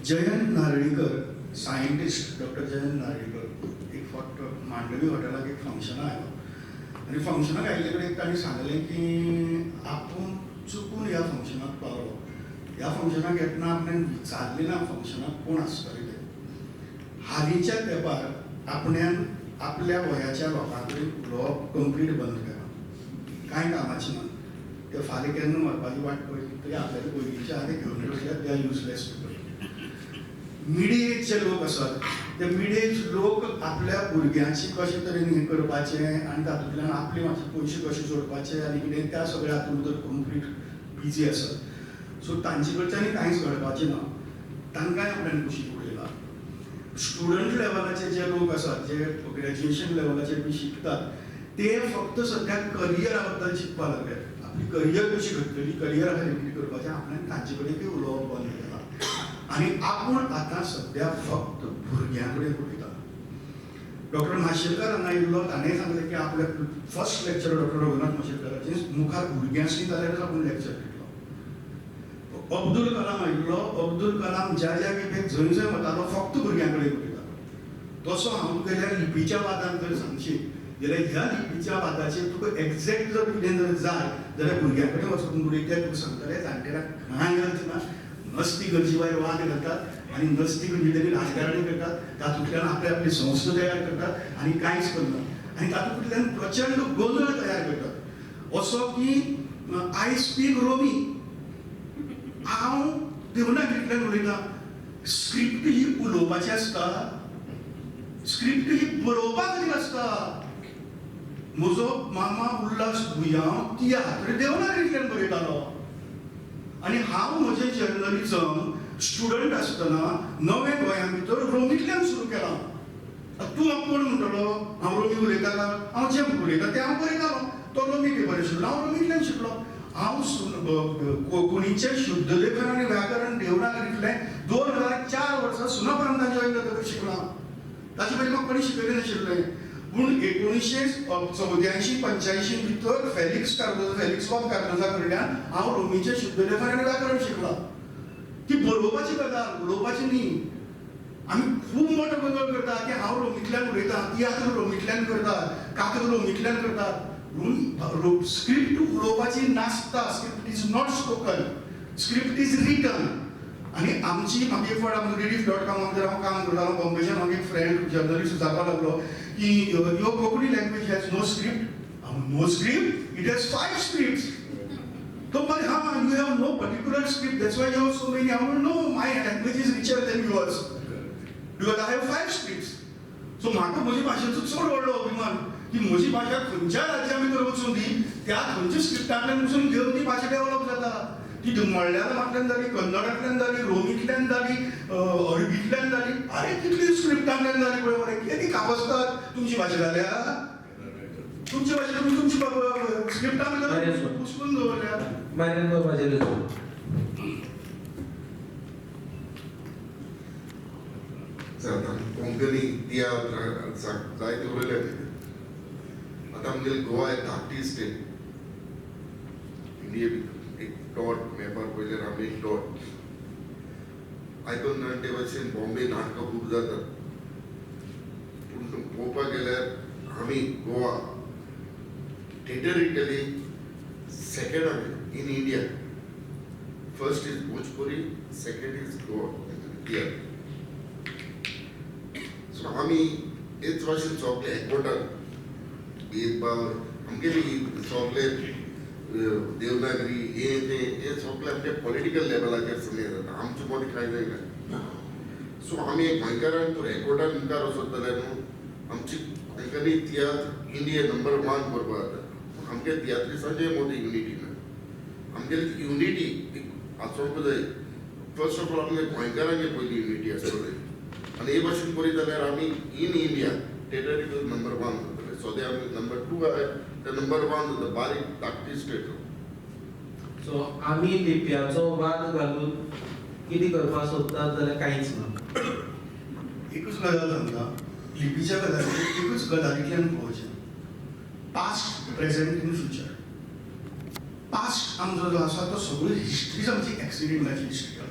जयंत नारळीकर सायंटिस्ट डॉक्टर जयंत नारळीकर एक फावट मांडवी हॉटेलाक एक फंक्शनाक आयलो आनी फंक्शनाक आयिल्ले कडेन ताणें सांगलें की आपूण चुकून ह्या फंक्शनाक पावलो. ह्या फंक्शनाक येतना आपणान विचारलें ना फंक्शनाक कोण आसतलें तें. हालींच्या तेंपार आपण्यान आपल्या वयाच्या लोकां कडेन उलोवप कंप्लीट बंद केलां. कांय कामाचें ना. ते फाल्यां केन्ना मरपाची वाट पळयली तरी आपल्याला पयलींच्या आदी घेवन बसल्यात. They are useless people. Mid एजचे लोक असतात ते मिड एज लोक आपल्या भुरग्यांची कशे तरेन हें करपाचें आनी तातूंतल्यान आपले मातशे पयशे कशे जोडपाचे आनी कितें त्या सगळ्या हातूंत भितर कंप्लीट बिजी आसात. सो तांचे कडच्यान कांयच घडपाचें ना. तांकांय आपल्यान कुशीक उडयला. स्टुडंट लेवलाचे जे लोक आसात जे ग्रॅज्युएशन लेवलाचेर बी शिकतात ते फक्त सध्या करियरा बद्दल शिकपा लागल्यात. आपली करियर कशी घडटली, करियरा खातीर कितें करपाचें आपल्यान तांचे कडेन बी उलोवप बंद केलां. आनी आपूण आतां सध्या फक्त भुरग्यां कडेन उलयता. डॉक्टर माशेलकर हांगा येयल्लो ताणें सांगलें की आपल्या फर्स्ट लेक्चर डॉक्टर रघुनाथ माशेलकराचें मुखार भुरग्यांशी जाल्यार आपूण लेक्चर दितलो. अब्दुल कलाम आयिल्लो. अब्दुल कलाम ज्या ज्या खेपेक जंय जंय वतालो फक्त भुरग्यां कडेन उलयतालो. तसो हांव तुगेल्या लिपीच्या वादान जर सांगशीत जाल्यार ह्या लिपीच्या वादाचेर तुका एक्झॅक्ट जर कितें जर जाय जाल्यार भुरग्यां कडेन वचून उलयता तुका सांगतले जाणटेल्यांक कांय गरज ना. नसती गरजे भायर वाद घालतात आनी नसती खंयची तरी राजकारणी करतात. तातूंतल्यान आपले आपली संस्था तयार करतात आनी कांयच करनात. आनी तातूंतल्यान प्रचंड गोंधळ तयार करतात. असो की आय स्पीक रोमी. हांव देवनागरींतल्यान उलयतां. स्क्रिप्ट ही उलोवपाची आसता. स्क्रिप्ट ही बरोवपा खातीर आसता. म्हजो मामा उल्हास भुयां तियात्र देवनागरींतल्यान बरयतालो. आनी हांव म्हजें जर्नलिजम स्टुडंट आसतना नवे गोंया भितर रोमींतल्यान सुरू केलां. तूं म्हाका कोण म्हणटलो हांव रोमी उलयतालो. हांव जें उलयता तें हांव बरयतालो. तो रोमी पेपर आशिल्लो हांव रोमींतल्यान शिकलो. हांव कोंकणीचें शुद्ध लेखन आनी व्याकरण देवनागरींतलें 2004 वर्सा सुनापरान्तान जॉयन जातकीर शिकलां. ताचे पयलीं म्हाका कोणी शिकयलें नाशिल्लें. पूण 1984-85 भितर फॅलिक्स वॉफ कार्दोजा कडल्यान हांव रोमीचें शुद्ध लेखन आनी व्याकरण शिकलां. ती बरोवपाची गजाल उलोवपाची न्ही. आमी खूब मोठो गोंधळ करता की हांव रोमींतल्यान उलयतां, तियात्र रोमींतल्यान करतात, कातल रोमींतल्यान करतात. स्क्रिप्ट उलोवपाची नासता. Script is not spoken. Script is written. आनी आमची म्हाका एक फावट आमचो rediff.com जर हांव काम करतालो बॉम्बेच्यान म्हाका एक फ्रेंड जर्नलिस्ट जावपा लागलो की यो Konkani language has no script. No script? It has 5 scripts. तो म्हणले हा you have no particular script that's why you have so many. हांव no my language is richer than yours because I have 5 scripts. So म्हाका म्हजे भाशेचो चड व्हडलो अभिमान की म्हजी भाशा खंयच्या राज्या भितर वचून दी त्या खंयच्या स्क्रिप्टांतल्यान वचून घेवन ती भाशा डेव्हलप जाता. ती मल्याळमांतल्यान जाली, कन्नडांतल्यान जाली, रोमींतल्यान जाली, अरबींतल्यान जाली. अरे कितली स्क्रिप्टांतल्यान जाली पळय मरे. कितें कापसतात तुमची भाशा जाल्या. तुमची भाशा तुमी तुमची स्क्रिप्टां भितर पुसकून दवरल्या. मायऱ्यान दवरपाचें लजो. कोंकणी तियात्र जायते उलयले. आतां आमगेले गोवा एक धाकटी स्टेट. इंडिये भितर एक डॉट मॅपार पयल्यार आमी एक डॉट. आयकून जाणटे भाशेन बॉम्बे नाटकां खूब जातात. पूण पळोवपाक गेल्यार आमी Goa theatrically second in India. First is Bhojpuri, second is Goa theatre. So आमी हेच भाशेन सगळे एकवटान भेदभाव आमगेली सगळे देवनागरी हे सगळे आमचे पॉलिटिकल लेवलाचेर सगळे जाता. आमचे मदें कांय जायना. सो आमी एक गोंयकारान तर एकवटान मुखार वचत जाल्यार न्हू आमची कोंकणी तियात्र इंडिया नंबर 1 करपा जाता. आमच्या तियात्रिसांचे मदें युनिटी ना. आमगेली युनिटी आसोंक जाय. फर्स्ट ऑफ ऑल आमगे गोंयकारांचे पयली युनिटी आसपाक जाय. आनी हे भाशेन करीत जाल्यार आमी इन इंडिया टेरिटरी नंबर 1 जातले. सद्या आमी नंबर 2 आहाय ते नंबर 1 जाता. बारीक धाकटी स्टेट. सो आमी लिपयाचो वाद घालून कितें करपाक सोदतात जाल्यार कांयच ना. एकूच गजाल सांगता. लिपीच्या गजालीचेर एकूच गजालींतल्यान पळोवचें. पास्ट, प्रेझेंट आनी फ्युचर. पास्ट आमचो जो आसा तो सगळी हिस्ट्रीच आमची एक्सिडेंटाची हिस्ट्री आसा.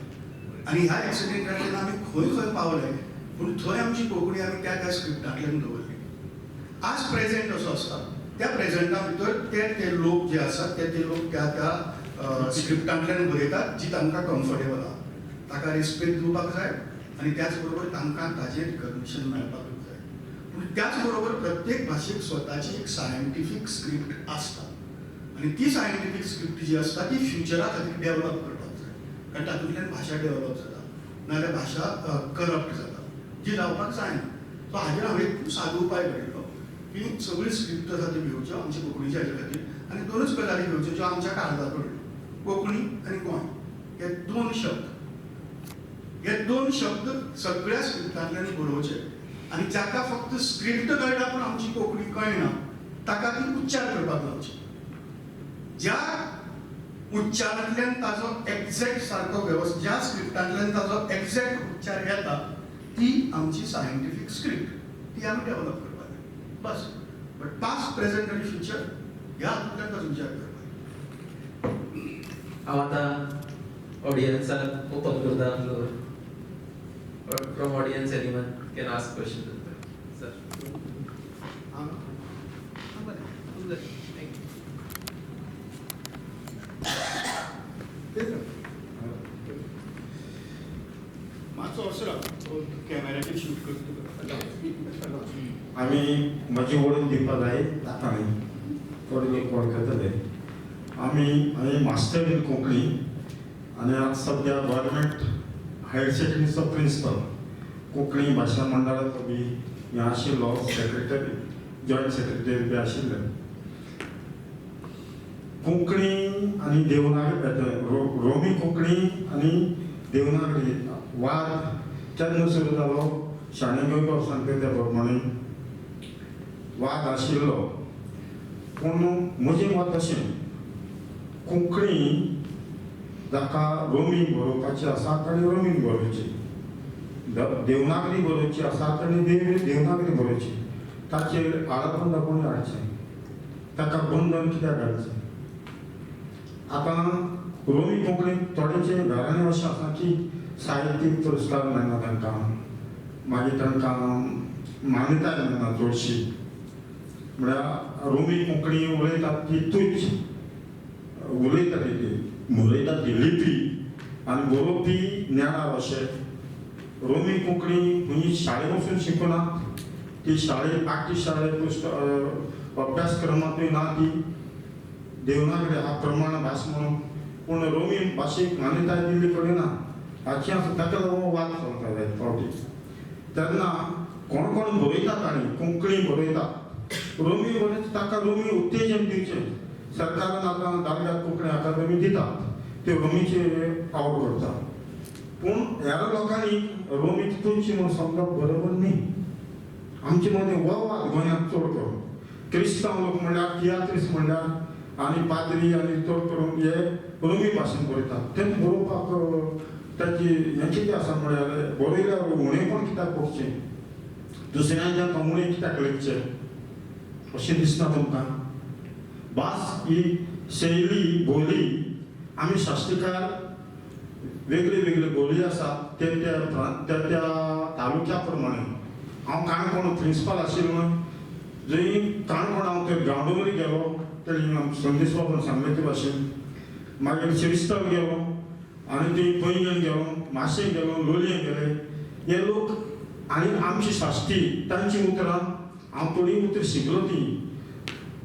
आनी ह्या एक्सिडेंटांतल्यान आमी खंय खंय पावले पूण थंय आमची कोंकणी आमी त्या त्या स्क्रिप्टांतल्यान दवरली. आज प्रेझेंट असो आसता. त्या प्रेझेंटा भितर ते लोक जे आसात ते लोक त्या त्या स्क्रिप्टांतल्यान बरयतात जी तांकां कम्फर्टेबल आहा. ताका रिस्पेक्ट दिवपाक जाय आनी त्याच बरोबर तांकां ताजें रिकग्निशन मेळपाकूच जाय. पूण त्याच बरोबर प्रत्येक भाशेक स्वताची एक सायंटिफीक स्क्रिप्ट आसता. आनी ती सायंटिफीक स्क्रिप्ट जी आसता ती फ्युचरा खातीर डेव्हलप करपाक जाय. कारण तातूंतल्यान भाशा डेव्हलप जाता. नाजाल्यार भाशा करप्ट जाता जी जावपाक जायना. सो हाजेर हांवें एक सादो उपाय काडिल्लो की सगळी स्क्रिप्ट आसा त्यो घेवच्यो आमच्या कोंकणीच्या हाजे खातीर आनी दोनूच गजाली घेवच्यो ज्यो आमच्या काळजाक पडल्यो, कोंकणी आनी गोंय. हे दोन शब्द सगळ्या स्क्रिप्टांतल्यान बरोवचे आनी जाका फक्त स्क्रिप्ट कळटा पूण आमची कोंकणी कळना ताका ती उच्चार करपाक लावची. ज्या उच्चारांतल्यान ताजो एक्झॅक्ट सारको ज्या स्क्रिप्टांतल्यान ताजो एक्झॅक्ट उच्चार येता ती आमची सायंटिफीक स्क्रिप्ट, ती आमी डेव्हलप करपाक जाय बस. बट पास्ट, प्रेझेंट आनी फ्युचर ह्या हातूंतल्यान ताजो विचार करपाक. हांव आतां ऑडियन्साक ओपन करता floor. From audience anyone can ask question. Sir मातसो असो राव कॅमेराचेर शूट करता. आम्ही म्हजी वळख दिवपा जाय तांणी थोडी एक वळख करतले. आम्ही मास्टर इन कोंकणी आनी आज सद्या गव्हर्मेंट हायर सेकंडरीचो प्रिंसिपल कोंकणी भाशा मंडळाचो बी हें आशिल्लो, सेक्रेटरी, जॉयंट सेक्रेटरी बी आशिल्ले. कोंकणी आनी देवनागरी, रोमी कोंकणी आनी देवनागरी वाद केन्ना सुरू जालो, शाणे गोंयकार सांगता त्या प्रमाणे वाद आशिल्लो. पूण म्हजें मत अशें, कोंकणी जाका रोमी बरोवपाची आसा ताणी रोमीन बरोवची, देवनागरी बरोवची आसा ताणी देवनागरी बरोवची. ताचेर आळापण कोणी हाडचें, ताका बंधन कित्याक घालचें. आतां रोमी कोंकणी थोडेचे घरांनी अशें आसा की साहित्यीक पुरस्कार मेळना तांकां, मागीर तांकां मान्यताय मेळना चडशी. म्हळ्यार रोमी कोंकणी उलयतात ती तुच्छ उलयतात ती लिपी आनी बरोवपी ज्ञानार अशें. रोमी कोंकणी खंय शाळेंत वचून शिकनात, ती शाळेंत आख्खी शाळेंत अभ्यासक्रमांतूय ना ती देवनागरी हा प्रमाण भास म्हणून. पूण रोमी भाशेक मान्यताय दिल्ली कडेन ना, हाची ताका लागून वाद चलता जायत फावटी. तेन्ना कोण कोण बरयता ताणी कोंकणी बरयता, रोमी बरयता ताका रोमी उत्तेजन दिवचें. सरकारान आतां दारव्याक कोंकणी अकादमी दितात, ते रोमीचेर आवड करता. पूण ह्या लोकांनी रोमीक तुच्छ म्हणून समजप बरोबर न्ही. आमचे मदें हो वाद गोंयांत चड करून क्रिस्तांव लोक म्हणल्यार तियात्रीस म्हणल्यार आनी पाद्री आनी चड करून हे रोमी भाशेन बरयतात. तें बरोवपाक ताची हें कितें आसा म्हळ्यार बरयल्यार उणेंपण कित्याक करचें, दुसऱ्यांच्या उणें कित्याक लेखचें अशें दिसना तुमकां. भास ही शैली बोली आमी शास्त्रकार वेगळे वेगळे बोली आसात ते त्या तालुक्या प्रमाणे. हांव काणकोण प्रिंसिपल आशिल्लो, जंय काणकोण हांव थंय गांवडोंगरी गेलो, थंय संदेश बाबान सांगले ते भाशेन. मागीर शिरस्थळ गेलो आनी थंय पैंगीण गेलो, माशें गेलो, लोलयें गेले. हे लोक आनी आमची साश्टी तांची उतरां हांव थोडी उतर शिकलो. ती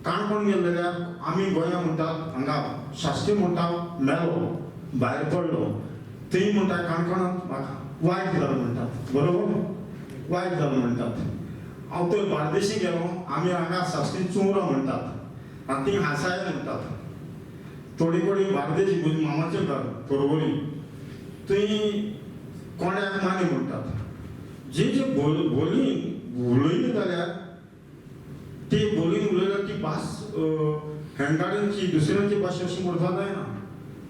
काणकोण गेले जाल्यार आमी गोंया म्हणटात हांगा शास्त्री म्हणटा मेलो भायर पडलो, थंय म्हणटा काणकोणांत म्हाका वायट जालो म्हणटात, बरोबर वायट जालो म्हणटात. हांव थंय बार्देशी गेलो, आमी हांगा शास्त्री चुंवरो म्हणटात आनी थंय हांसाय म्हणटात. थोडी थोडी बार्देशी म्हजे मामाचें घर परवरी, थंय कोण्याक मानी म्हणटात. जे बोली उलयली जाल्यार ती बोलीन उलयल्यार ती भास हेंगाड्यांची दुसऱ्यांची भाशा अशी म्हणपाक जायना.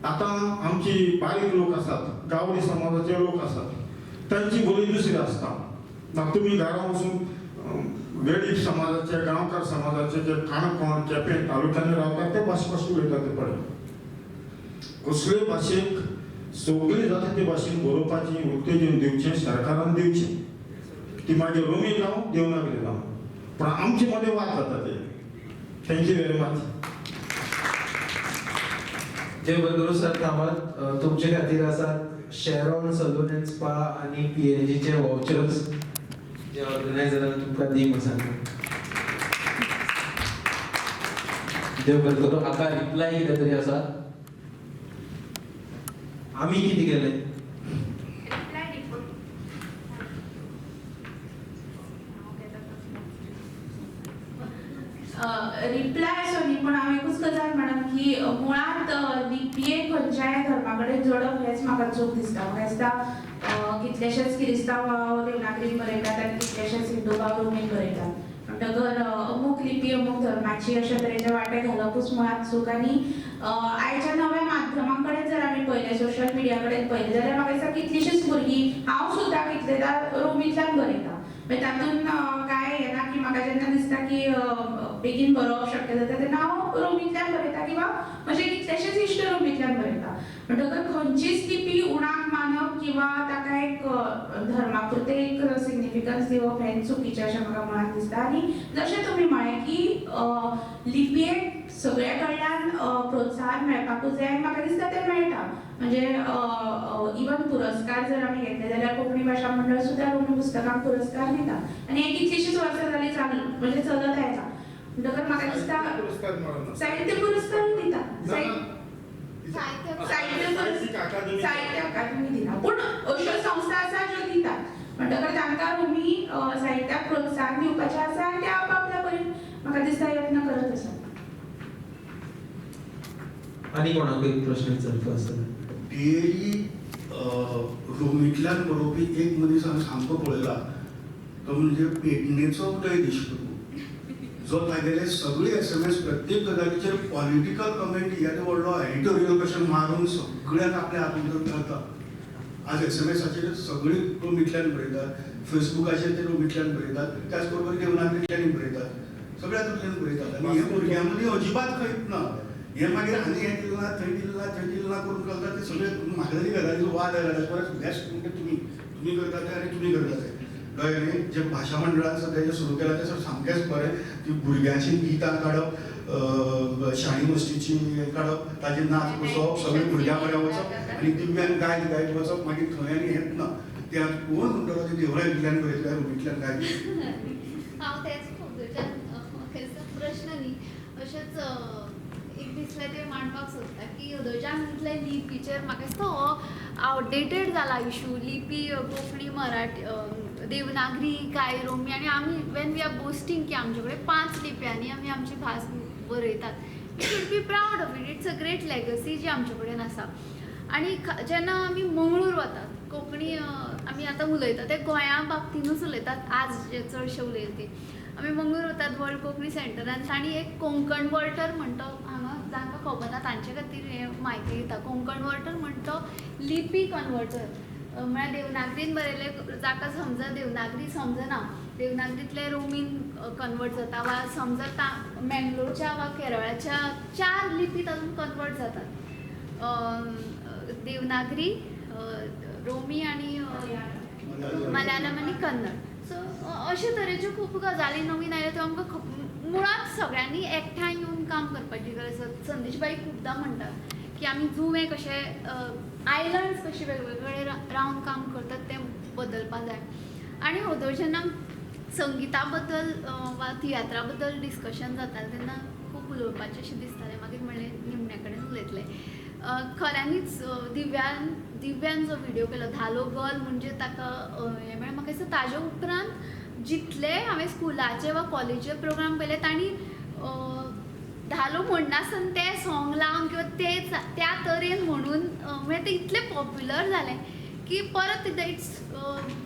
आतां आमची बारीक लोक आसात, गावडी समाजाचे लोक आसात, तांची बोली दुसरी आसता. मागीर तुमी घरा वचून वेळीप समाजाचे, गांवकार समाजाचे जे काणकोण केपें तालुक्यांनी रावतात ते भाशा कशी उलयतात ते पळय. कसलेय भाशेक सगळी जाता ते भाशेन बरोवपाची उत्तेजन दिवचें सरकारान दिवचें. ती मागीर रोमी जावं देवनागरी जावं, पण आमचे मध्ये वाद जाता ते. Thank you very much. जे बंदरू सर थांबात, तुमचे खातीर आसात शेरॉन सलून एंड स्पा आनी PNGचे वाउचर्स जे ऑर्गनायझरान तुमकां दी म्हणून सांगता. देव बरें करूं. हाका रिप्लाय कितें तरी आसा? आमी कितें केलें? रिप्लाय खंयच्याय धर्मा कडेन जोडप हेच म्हाका चूक दिसता. म्हाका दिसता कितलेशेच क्रिस्तांव देवनागरीन बरयतात आनी कितलेशेच हिंदू रोमीन बरयतात. म्हणटकर अमूक लिपी अमूक धर्माची अशे तरेचे वांटे घालपूच मुळात चूक. आनी आयच्या नव्या माध्यमां कडेन जर आमी पयलें, सोशल मिडिया कडेन पयलें जाल्यार म्हाका दिसता कितलींशींच भुरगीं, हांव सुद्दां कितलेदां रोमींतल्यान बरयता. मागीर तातूंत कांय हें ना की म्हाका जेन्ना दिसता की बेगीन बरोवप शक्य जाता तेन्ना हांव रोमींतल्यान बरयता किंवा म्हजे कितलेशेच इश्ट रोमींतल्यान बरयता. म्हणटकर खंयचीच लिपी उणाक मानप किंवा ताका एक धर्मापुरते एक सिग्निफिकन्स दिवप हें चुकीचें अशें म्हाका मुळात दिसता. आनी जशें तुमी म्हळें की लिपयेक सगळे कडल्यान प्रोत्साहन मेळपाकूच जाय आनी म्हाका दिसता तें मेळटा. म्हणजे इवन पुरस्कार जर आमी घेतले जाल्यार कोंकणी भाशा मंडळ सुद्दां रोमी पुस्तकांक पुरस्कार दिता आनी हे कितलींशींच वर्सां जालीं म्हणजे चलत येता. म्हणटकर म्हाका दिसता साहित्य पुरस्कार दिता, साहित्य अकादमी दिना, पूण अश्यो संस्था आसा ज्यो दितात. म्हणटकर तांकां रोमी साहित्याक प्रोत्साहन दिवपाचें आसा आनी ते आपल्या परीन म्हाका दिसता यत्न करत आसा. आनी कोणाकूय प्रश्न विचारचो आसा? डेली रोमींतल्यान बरोवपी एक मनीस हांवें सामको पळयला, तो म्हणजे पेडणेचो उदय देशप्रभू, जो तागेले सगळे SMS प्रत्येक गजालीचेर पॉलिटिकल कमेंट याद व्हडलो एडिटोरियल कशें मारून सगळ्याक आपल्या हातूंत घालता. आज SMSाचेर सगळीं रोमींतल्यान बरयतात, फेसबुकाचेर ते रोमींतल्यान बरयतात, त्याच बरोबर देवनागरींतल्यानय बरयतात, सगळ्या हातूंतल्यान बरयतात. आनी हे भुरग्यां मदीं अजिबात खंयच ना. हे मागीर आनी हें दिलें ना, थंय दिलें ना, थंय दिलें ना करून घालता. ते सगळे म्हाका तरी गजालीचो वाद आयला. परत बेस्ट म्हणजे तुमी करता ते आनी तुमी करता ते. कळ्ळें? जे भाशा मंडळान सद्या जे सुरू केला ते सामकेंच बरें. ती भुरग्यांची गितां काडप, शाणी मस्तीची काडप, ताजे नाच बसोवप, सगळे भुरग्यां बरें वचप आनी दिव्यान गायत गायत वचप, मागीर थंय आनी हेंच ना. ते कोण म्हणटलो ते देवळांतल्यान बरयतल्या रोमींतल्यान गायत. हांव तेच खूब प्रश्न न्ही अशेंच एक दिसलें ते मांडपाक सोदता की अदोच्यान इतले लिपीचेर म्हाका दिसता हो आवटडेटेड जाला इशू. लिपी कोंकणी, मराठी, देवनागरी काय रोमी आनी आमी वेन वी आर बोस्टिंग की आमचे कडेन 5 लिपयांनी आमी आमची भास बरयतात. We should be proud of it. It's a great legacy जी आमचे कडेन आसा. आनी जेन्ना आमी मंगळूर वतात, कोंकणी आमी आतां उलयतात ते गोंया बाबतीनूच उलयतात, आज जे चडशे उलयले ते. आमी मंगळूर वतात वर्ल्ड कोंकणी सेंटरान, तांणी एक कोंकण वर्टर म्हणटा हांगा जांकां खबर ना तांचे खातीर हें म्हायती दिता. कोंकण वर्टर म्हणटा लिपी कन्वर्टर. म्हळ्यार देवनागरीन बरयले जाका समजा देवनागरी समजना, देवनागरींतले रोमीन कन्वर्ट जाता, वा समजा मेंगलोरच्या वा केरळाच्या 4 लिपी तातूंत कन्वर्ट जातात. देवनागरी, रोमी आनी मल्याळम आनी कन्नड. सो अशे तरेच्यो खूब गजाली नवीन आयल्यो त्यो आमकां मुळात सगळ्यांनी एकठांय येवन काम करपाची गरज आसा. संदेशबाई खुबदां म्हणटात की आमी जुवे कशे आयलंड्स कशे वेगवेगळे रावन काम करतात ते बदलपा जाय. आनी होदो जेन्ना संगिता बद्दल वा तियात्रा बद्दल डिस्कशन जातालें तेन्ना खूब उलोवपाचें अशें दिसतालें. मागीर म्हणलें निमण्या कडेन उलयतलें. खऱ्यांनीच दिव्यान जो व्हिडिओ केलो धालो गर्ल म्हणजे ताका हें म्हळ्यार म्हाका दिसता ताजे उपरांत जितले हांवें स्कुलाचे वा कॉलेजीचे प्रोग्राम पळयले तांणी धालो म्हणनासतना ते सॉंग लावन किंवा त्या तरेन म्हणून म्हणजे ते इतले पॉप्युलर जालें की परत एकदां इट्स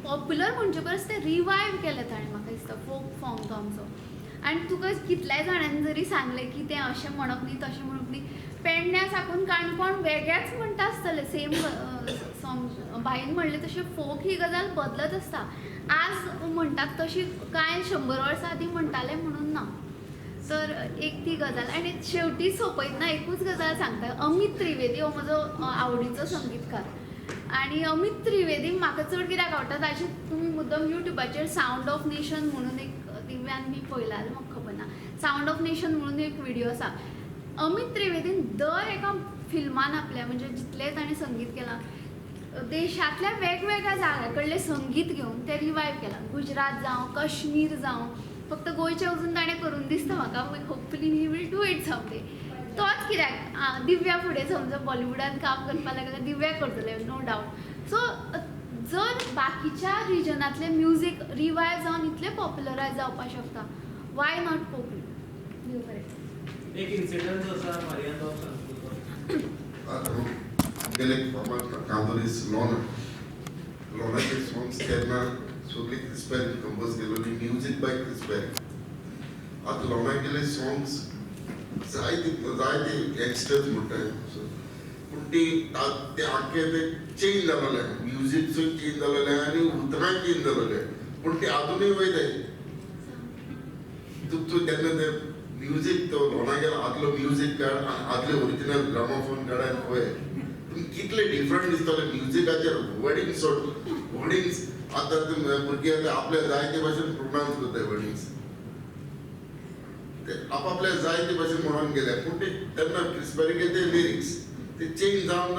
पॉप्युलर म्हणजे परस ते रिवायव केलें ताणें म्हाका दिसता फोक सॉंग तो आमचो. आनी तुका कितल्याय जाणांनी जरी सांगलें की तें अशें म्हणप न्ही तशें म्हणप न्ही, पेडण्या साकून काणकोण वेगळेच म्हणटा आसतलें सेम सॉंग. बाईन म्हणलें तशें फोक ही गजाल बदलत आसता. आज म्हणटात तशी कांय 100 वर्सां आदीं म्हणटाले म्हणून ना. तर एक ती गजाल. आनी शेवटी सोंपयतना एकूच गजाल सांगता. अमित त्रिवेदी हो म्हजो आवडीचो संगीतकार. आनी अमित त्रिवेदी म्हाका चड कित्याक आवडटा ताची तुमी मुद्दम युट्यूबाचेर सावंड ऑफ नेशन म्हणून एक दिव्यान बी पळयला जाल्यार म्हाका खबर ना. सावंड ऑफ नेशन म्हणून एक व्हिडिओ आसा. अमित त्रिवेदीन दर एका फिल्मान आपल्या म्हणजे जितले ताणें संगीत केलां देशांतल्या वेगवेगळ्या जाग्या कडलें संगीत घेवन तें रिवायव केलां. गुजरात जावं, काश्मीर जावं, फक्त गोंयचें अजून ताणें करून दिसता म्हाका. Hopefully he will do it someday. तोच कित्याक दिव्या फुडें समजा बॉलिवूडान काम करपाक लागल्यार दिव्या करतले नो डावट. सो जर बाकीच्या रिजनांतलें म्युजीक रिवायव जावन इतलें पॉप्युलरायज जावपाक शकता, वाय नॉट कोंकणी. देव बरें. एक इन्सिडंट आसा मारियांदो सांगतो. आमगेले फामाद कांतोरीस लोनाचे सॉंग्स तेन्ना सगळी क्रिस्पेन कंपोज केलेली म्युझिक बाय क्रिस्पेन आता लोनागेले सॉंग्स जायते यंगस्टर्स म्हणटात पूण ते आख्खे ते चेंज जालोले म्युझिक चेंज जालोले आनी उतरां चेंज जालोले पूण ते अजूनय वयताय तूं तेन्ना ते म्युझिक तो लोनागेलो आदलो म्युझिक काड आदले ओरिजिनल ग्रामोफोन काड आनी पळय तुमकां कितले डिफरंट दिसतले म्युझिकाचेर वर्डिंग्स आतां भुरगे आपल्या जायते भाशेन प्रोनावंस करताय वर्डिंग्स ते आपापल्या जायते भाशेन म्हणून गेले पूण ते तेन्ना क्रिस्पेरीके ते लिरिक्स ते चेंज जावन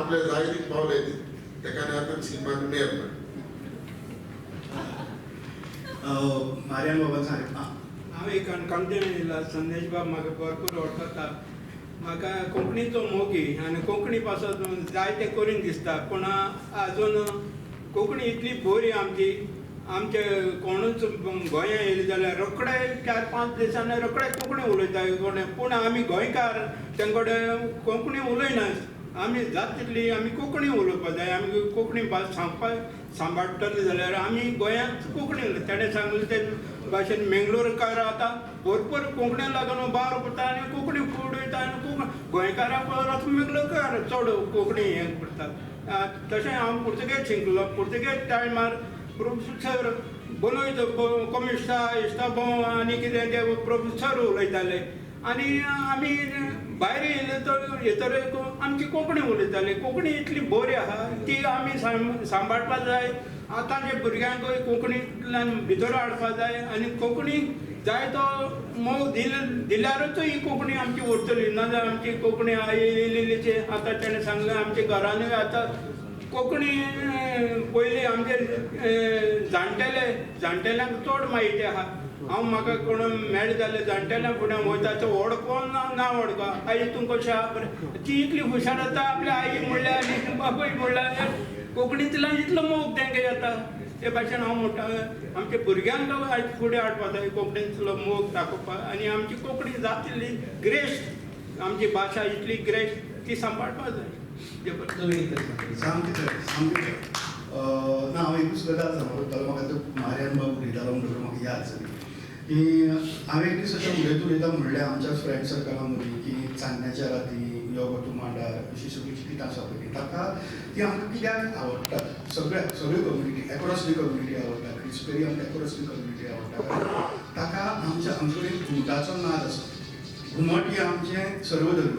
आपल्या जायतीक पावले तेका आतां सिनेमा मेळ ना मारियान बाबा सांग हांव एक काणकोणच्यान येयला संदेश बाब म्हाका भरपूर वळखता म्हाका कोंकणीचो मोगी आनी कोंकणी पासून जायते करीन दिसता पूण आजून कोंकणी इतली बरी आमचे कोणूच गोंया येयले जाल्यार रोखडे 4-5 दिसांनी रोखडे कोंकणी उलयता पूण आमी गोंयकार तेंकडे कोंकणी उलयनात आमी जाता तितली आमी कोंकणी उलोवपाक जाय आमी कोंकणी भास सांबाळटले जाल्यार आमी गोंयांत कोंकणी उलयता तेणें सांगलें ते भाशेन मेंगलोरकार आतां भरपूर कोंकणी लागून भायर पडटा आनी कोंकणी उलयता आनी गोंयकारां परस मेंगलोरकार चड कोंकणी हें करतात तशें हांव पुर्तुगेज शिकलो पुर्तुगेज टायमार प्रोफेसर बनयता कमिश्ता इश्ताबो आनी कितें ते प्रोफेसर उलयताले आनी आमी भायर येयले तर येतरेक आमची कोंकणी उलयताली कोंकणी इतली बरी आहा ती आमी सांबाळपाक जाय आतांच्या भुरग्यांक कोंकणींतल्यान भितर हाडपाक जाय आनी कोंकणी जाय तो मोग दिल्यारूच ही कोंकणी आमची उरतली नाजाल्यार आमची कोंकणी येयलेलीचे आतां तेणें सांगलें आमच्या घरांनूय आतां कोंकणी पयलीं आमचे जाणटेल्यांक चड म्हायती आहा हांव म्हाका कोण मेळ जाले जाणटेल्या फुड्यान वयता तो वळखोन ना वळखो आई तूं कशें आहा बरें ती इतली हुशार आसा आपल्या आई म्हणल्यार आनी बापूय म्हणल्यार कोंकणींतल्यान इतलो मोग तेंका येता ते भाशेन हांव म्हणटा आमच्या भुरग्यांक आयज फुडें हाडपाक जाय कोंकणींतलो मोग दाखोवपाक आनी आमची कोंकणी जातली ग्रेस्ट आमची भाशा इतली ग्रेस्ट ती सांबाळपाक जाय सामकें ना हांव एकूच गजाल सांगतलो म्हाका तो मारियान बाब उलयतालो म्हणटकच म्हाका याद जाली की हांवें एक दीस अशें उलयता म्हणलें आमच्या फ्रेंड सर्कलां मदीं की चान्न्याच्या राती यो तूं मांडार अशी सगळी कितें आसा पळय ताका ती आमकां कित्याक आवडटा सगळ्यो कम्युनिटी एक्रॉस दी कम्युनिटी आवडटा क्रिस्पेरी आमकां एक्रॉस दी कम्युनिटी आवडटा ताका आमचे कडेन घुमटाचो नाद आसा घुमट ही आमचें सर्वधर्म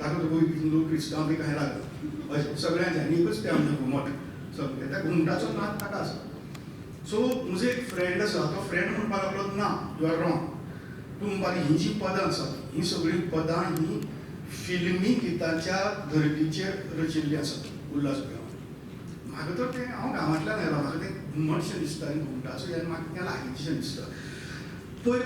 ताका तुका हिंदू क्रिस्तांव बी कांय लागना अशें सगळ्यांचें एकूच तें आमचें घुमट सगळें त्या घुमटाचो नाद ताका आसा सो म्हजो एक फ्रेंड आसा तो फ्रेंड म्हणपाक लागलो ना यू आर रॉंग तूं म्हणपाक ही जी पदां आसात ही सगळीं पदां ही फिल्मी गितांच्या धर्तीचेर रचिल्लीं आसात उल्हास गांवांत म्हाका तर तें हांव गांवांतल्यान आयलो म्हाका तें घुमटशें दिसता आनी घुमटाचो हें म्हाका तें लागींचें दिसता पयर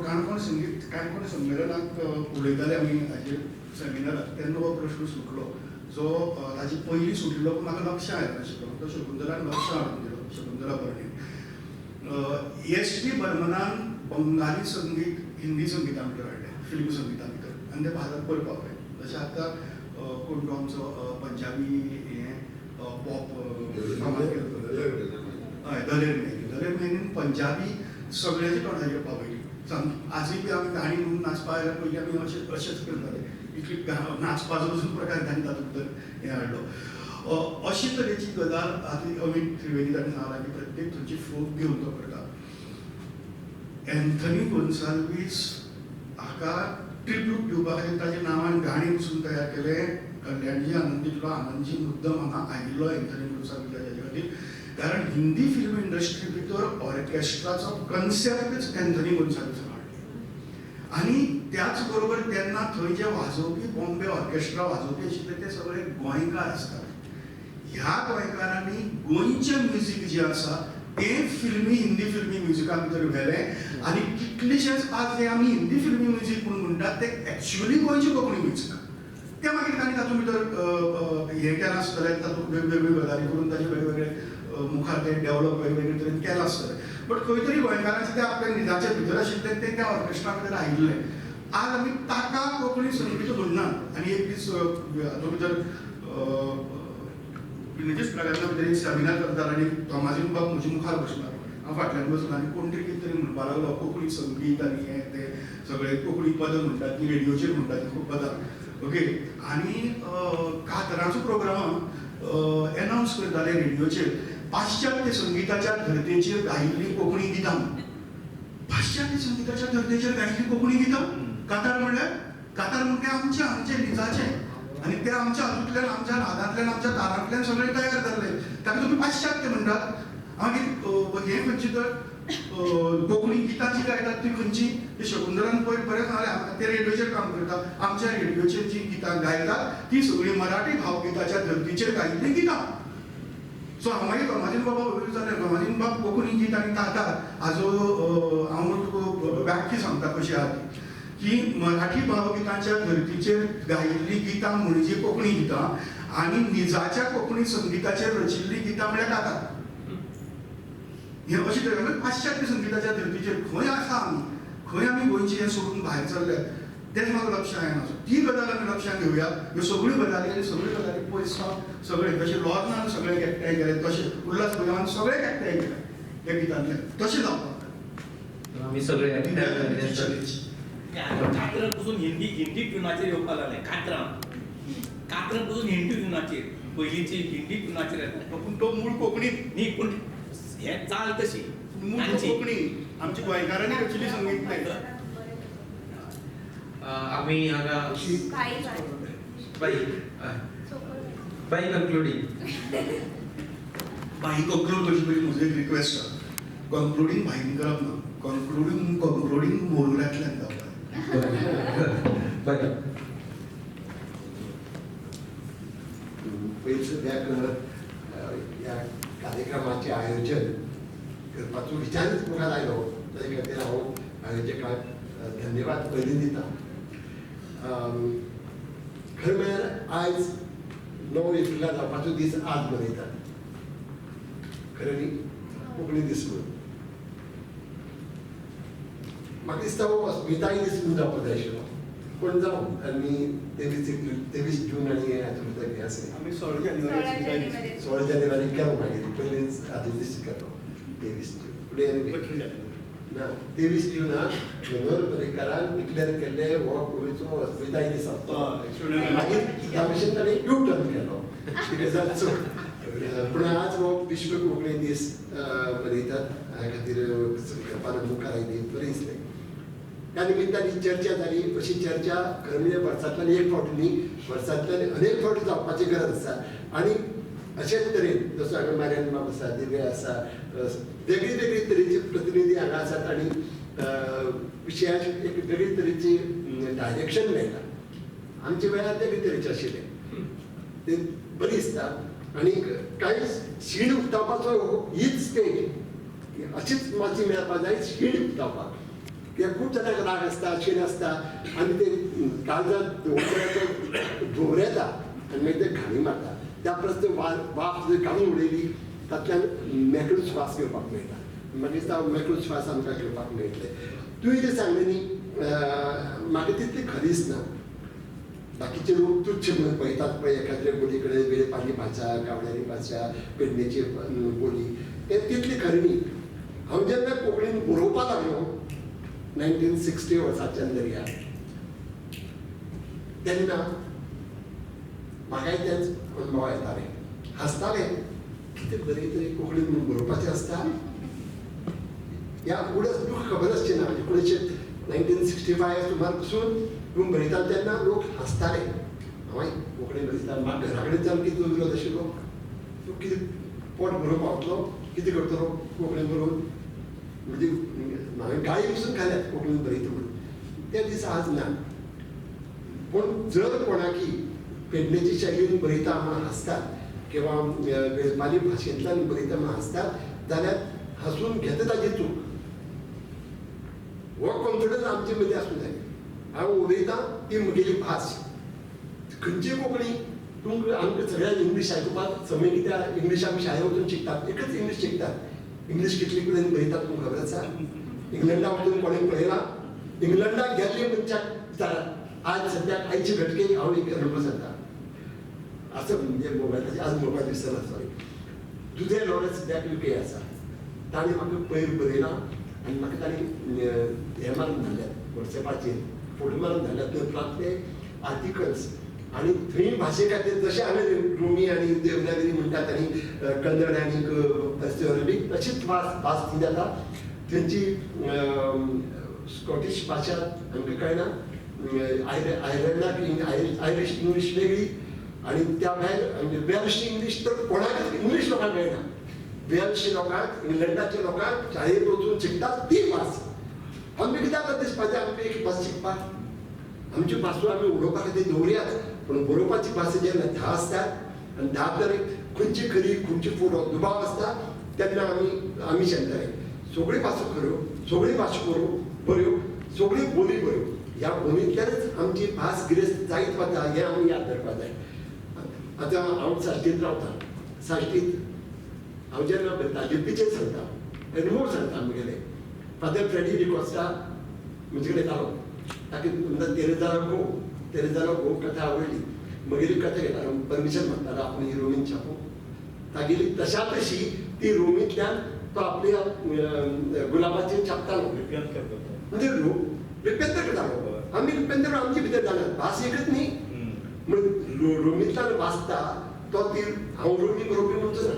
काणकोण संमेलनाक उलयताले आमी हाजेर सेमिनाराक तेन्ना हो प्रश्न सुटलो जो ताची पयलीं सुटिल्लो पूण म्हाका लक्षांत आयलो नाशिल्लो तो शकुंतलान लक्ष हाडून दिलो शकुंतला भरणेन एस टी बर्मनान बंगाली संगीत हिंदी संगिता भितर हाडलें फिल्म संगिता भितर आनी तें भारत भर पावलें जशें आतां कोण तो आमचो पंजाबी हें पॉप हय दलेर मेहंदीन पंजाबी सगळ्यांच्या तोंडाचेर पावयली आजूय बी आमी गाणी म्हणून नाचपा आयल्यार पयलीं आमी अशेंच करताले इतली नाचपाचो पसून प्रकार तांणी तातूंत भितर हें हाडलो अशी तरेची गजाल आतां अमित त्रिवेदी ताणें सांगलां की प्रत्येक थंयची फोक घेवन तो करता एंथनी गोन्साल्वीस हाका ट्रिब्यूट दिवपा खातीर ताच्या नांवान गाणी पसून तयार केलें कल्याणजी आनंदीतलो आनंदजी मुद्दम हांगा आयिल्लो एंथनी गोन्साल्वीस हाच्या खातीर कारण हिंदी फिल्म इंडस्ट्री भितर ऑर्केस्ट्राचो कन्सेप्टच एंथनी गोन्साल्वीसान हाडलो आनी त्याच बरोबर तेन्ना थंय जे वाजोवपी बॉम्बे ऑर्केस्ट्रा वाजोवपी आशिल्ले ते सगळे गोंयकार आसताले ह्या गोंयकारांनी गोंयचें म्युजीक जें आसा तें फिल्मी हिंदी फिल्मी म्युजिका भितर व्हेलें आनी कितलेशेच आज जे आमी हिंदी फिल्मी म्युजीक म्हणून म्हणटात ते एक्चुअली गोंयचें कोंकणी म्युजीक ते मागीर तांणी तातूंत भितर हें केलां आसतलें तातूंत वेगवेगळ्यो गजाली करून ताचे वेगवेगळे मुखार तें डेवलप वेगवेगळे तरेन केलां आसतलें बट खंय तरी गोंयकारांचें तें आपल्या निजाचे भितर आशिल्लें तें त्या ऑर्केस्ट्रा भितर आयिल्लें आज आमी ताका कोंकणी संगीत म्हणनात आनी एक दीस हातूंत भितर पिणेचेच प्रकारांतल्या भितर एक सेमिनार करता आनी तोमाजीन बाब म्हजे मुखार बसला. हांव फाटल्यान बसलो आनी कोण तरी कितें तरी म्हणपाक लागलो कोंकणी संगीत आनी हें तें सगळे कोंकणी पदां म्हणटात ती रेडिओचेर म्हणटात ती खूब पदां. ओके. आनी कातरांचो प्रोग्राम एनावन्स करताले रेडिओचेर पाश्चात्य संगीताच्या धर्तेचेर गायिल्लीं कोंकणी गितां. पाश्चात्य संगीताच्या धर्तेचेर गायिल्लीं कोंकणी गितां. कातार म्हणजे आमचे हांगचे लिजाचे आनी ते आमच्या हातूंतल्यान आमच्या नादांतल्यान आमच्या तारांतल्यान सगळे तयार जाल्ले. ताका तुमी पाश्चात्य म्हणटात. मागीर हे खंयची तर कोंकणी गितां जी गायतात ती खंयची ते शकुंतलान पयर बरें सांगलें ते रेडिओचेर काम करता. आमच्या रेडिओचेर जी गितां गायतात ती सगळीं मराठी भावगिताच्या धर्तीचेर गायिल्लीं गितां. सो हांव मागीर गमाजीन बाबा उलयता जाल्यार गमाजीन बाब कोंकणी गीत आनी तातार हाजो हांव तुका व्याख्या सांगता कशी आहा ती की मराठी भावगितांच्या धर्तीचेर गायिल्लीं गितां म्हणजे कोंकणी गितां आनी निजाच्या कोंकणी संगीताचेर रचिल्लीं गितां म्हळ्यार कातार. हे अशें तरेन पाश्चात्य संगीताच्या धर्तीचेर खंय आसा खंय आमी गोंयचे हें सोडून भायर सरल्यात तेच म्हाका लक्षांत येना. ती गजाल आमी लक्षांत घेवया. ह्यो सगळ्यो गजाली पयस सगळे जशें लॉर्नान सगळे एकठांय केले तशें उल्हास भगवान सगळे एकठांय केले ह्या गितांतले तशें जावपाक आमी सगळे एकठांय कातरां पसून हिंदी ट्युनाचेर येवपाक लागले. कातरां पसून हिंदी ट्युनाचेर पयलींची हिंदी ट्युनाचेर येता. पूण तो मूळ कोंकणी न्ही पूण हे चाल तशी मूळ कोंकणी आमची गोंयकारांनी रचिल्ली संगीत तें. आमी हांगा बाई कन्क्लुडींग बाई कंक्लूड करची पयलीं म्हजो एक रिक्वेस्ट आसा. कंक्लुडींग भाईन करप ना. कंक्लुडींग मोरुल्यांतल्यान जावपाक. बरें. पयलीं सद्याक ह्या कार्यक्रमाचें आयोजन करपाचो विचारच मुखार आयलो ताचे खातीर हांव आयोजकाक धन्यवाद पयलीं दिता. खरें म्हळ्यार आयज 9 एप्रिला जावपाचो दीस आज मनयतात. खरें न्ही कोंकणी दीस म्हणून म्हाका दिसता हो अस्मिताय दीस म्हणून जावपाक जाय आशिल्लो पूण जावं आनी 23 जून आनी हातूंत भितर हें आसलें. आमी 16 जानेवारी 16 जानेवारी केलो मागीर पयलींच आदले दीस केलो 23 जून. ना 23 जुनाक मनोहर पर्रीकारान डिक्लेअर केल्ले हो गोंयचो अस्मिताय दीस मागीर त्या भशेन ताणें यू टर्न केलो कितें जालें. पूण आज हो विश्व कोंकणी दीस मनयतात हाचे खातीर कल्पना मुखार आयली बरें दिसलें. त्या निमित्तान ही चर्चा जाली. अशी चर्चा खरें म्हणजे वर्सांतल्यान एक फावट न्ही वर्सांतल्यान अनेक फावट जावपाची गरज आसा. आनी अशेच तरेन जसो हांगा मार्यान बाब आसा दिव्य आसा वेगळी वेगळी तरेचे प्रतिनिधी हांगा आसात आनी विशयाक एक वेगळी तरेची डायरेक्शन मेळटा. आमच्या वेळार वेगळे तरेचें आशिल्लें तें बरी दिसता. आनी कांय शीण उक्तावपाचो हीच स्टेज अशीच मातशी मेळपाक जाय शीण उक्तावपाक. कित्याक खूब जाणांक राग आसता शीण आसता आनी ते काळजांत धुंवर येता आनी मागीर ते घाणी मारता. त्या परस वाफ जर काडून उडयली तातूंतल्यान मेकळो श्वास घेवपाक मेळटा. म्हाका दिसता मेकळो श्वास आमकां घेवपाक मेळटले. तुवें जें सांगलें न्ही म्हाका तितलें खरें दिसना. बाकीचे लोक तुच्छ म्हणून पळयतात पळय एखाद्या बोली कडेन वेळपाली भाशा गावड्यानी भाशा पेडणेची बोली हें तितलें खरें न्ही. हांव जेन्ना कोंकणीन बरोवपाक लागलो 1960 वर्साच्यान धरया तेन्ना म्हाकाय तेंच अनुभव येताले. हांसताले कितें बरे तरेन कोंकणी म्हणून बरोवपाचें आसता. ह्या उडस तुका खबर आसची ना 1965 सुमार पसून पूण बरयता तेन्ना लोक हांसताले. हांव कोंकणी बरयता म्हाका घरा कडेन जावन कितें उरलो आशिल्लो तूं कितें पोट भरूंक पावतलो कितें करतलो कोंकणी बरोवन म्हणजे हांवें गाळी पसून खाल्यात कोंकणीन बरयता म्हणून. ते दीस आज ना. पूण जर कोणाकी पेडणेची शैलीन बरयता म्हणून हांसतात किंवा वेळपाली भाशेंतल्यान बरयता म्हणून हांसतात जाल्यार हांसून घेता ताची चूक. हो कॉन्फिडन्स आमचे मदीं आसूं जाय. हांव उलयतां ती म्हगेली भास खंयची कोंकणी तुमकां आमकां सगळ्यांक इंग्लीश आयकुपाक समय कित्याक इंग्लीश आमी शाळेंत वचून शिकतात एकच इंग्लीश शिकतात. इंग्लीश कितले कडेन बरयतात तुमकां खबर आसा. इंग्लंडाक वचून कोणें पळयलां इंग्लंडाक गेल्ले मनशाक विचारात. आज सद्याक आयचे घटकेक हांव एक अनुभव सांगता. असं म्हणजे मोबायलाचे आज मोबायल दिसना सॉरी दुधे लॉरेन्स सद्याक UK आसा ताणें म्हाका पयर बरयला आनी म्हाका ताणें हें मारून धाडल्यात वॉट्सॅपाचेर फोटो मारून धाडल्यात थंय ते आर्टिकल्स आणि थंय भाशे खातीर जशें हांवें रोमी आनी देवनागरी म्हणटात आनी कन्नड आनी तशीच भास ती जाता थंयची स्कॉटिश भाशा आमकां कळना आयर्लंडाक आयरिश इंग्लीश वेगळी आणि त्या भायर वेल्श इंग्लीश तर कोणाकच इंग्लीश लोकांक कळना वेल्श लोकांक इंग्लंडाच्या लोकांक शाळेंत वचून शिकतात ती भास आमी कित्याक दिसपाचें आमकां एक भास शिकपाक आमच्यो भासो आमी उलोवपा खातीर दवरयात पूण बरोवपाची भास जेन्ना धा आसतात आनी धा तरेक खंयची खरी खंयची फुडो दुबाव आसता तेन्ना आमी शेणटले सगळ्यो भासो खऱ्यो सगळ्यो भाशो बऱ्यो सगळ्यो बोली बऱ्यो ह्या बोलींतल्यानच आमची भास गिरेस्त जायत वता हें आमी याद दवरपाक जाय आतां हांव साश्टींत रावतां साश्टींत हांव जेन्ना बरयता लिपीचेर सांगता अनुभव सांगता आमगेले फादर फ्रेडी डिकॉस्टा म्हजे कडेन जालो ताका तेरेजालो गो कथा आवडली म्हगेली कथा घेतालो परमिशन मागतालो आपण ही रोमीन छापूं तागेली तशा तशी ती रोमींतल्यान तो आपल्या गुलाबाचेर छापतालो म्हणजे रिपेंदर करतालो आमी रिपेंदर आमचे भितर जाणात भास एकच न्ही रोमींतल्यान वाचता तो ती हांव रोमी बरोवपी म्हणचो ना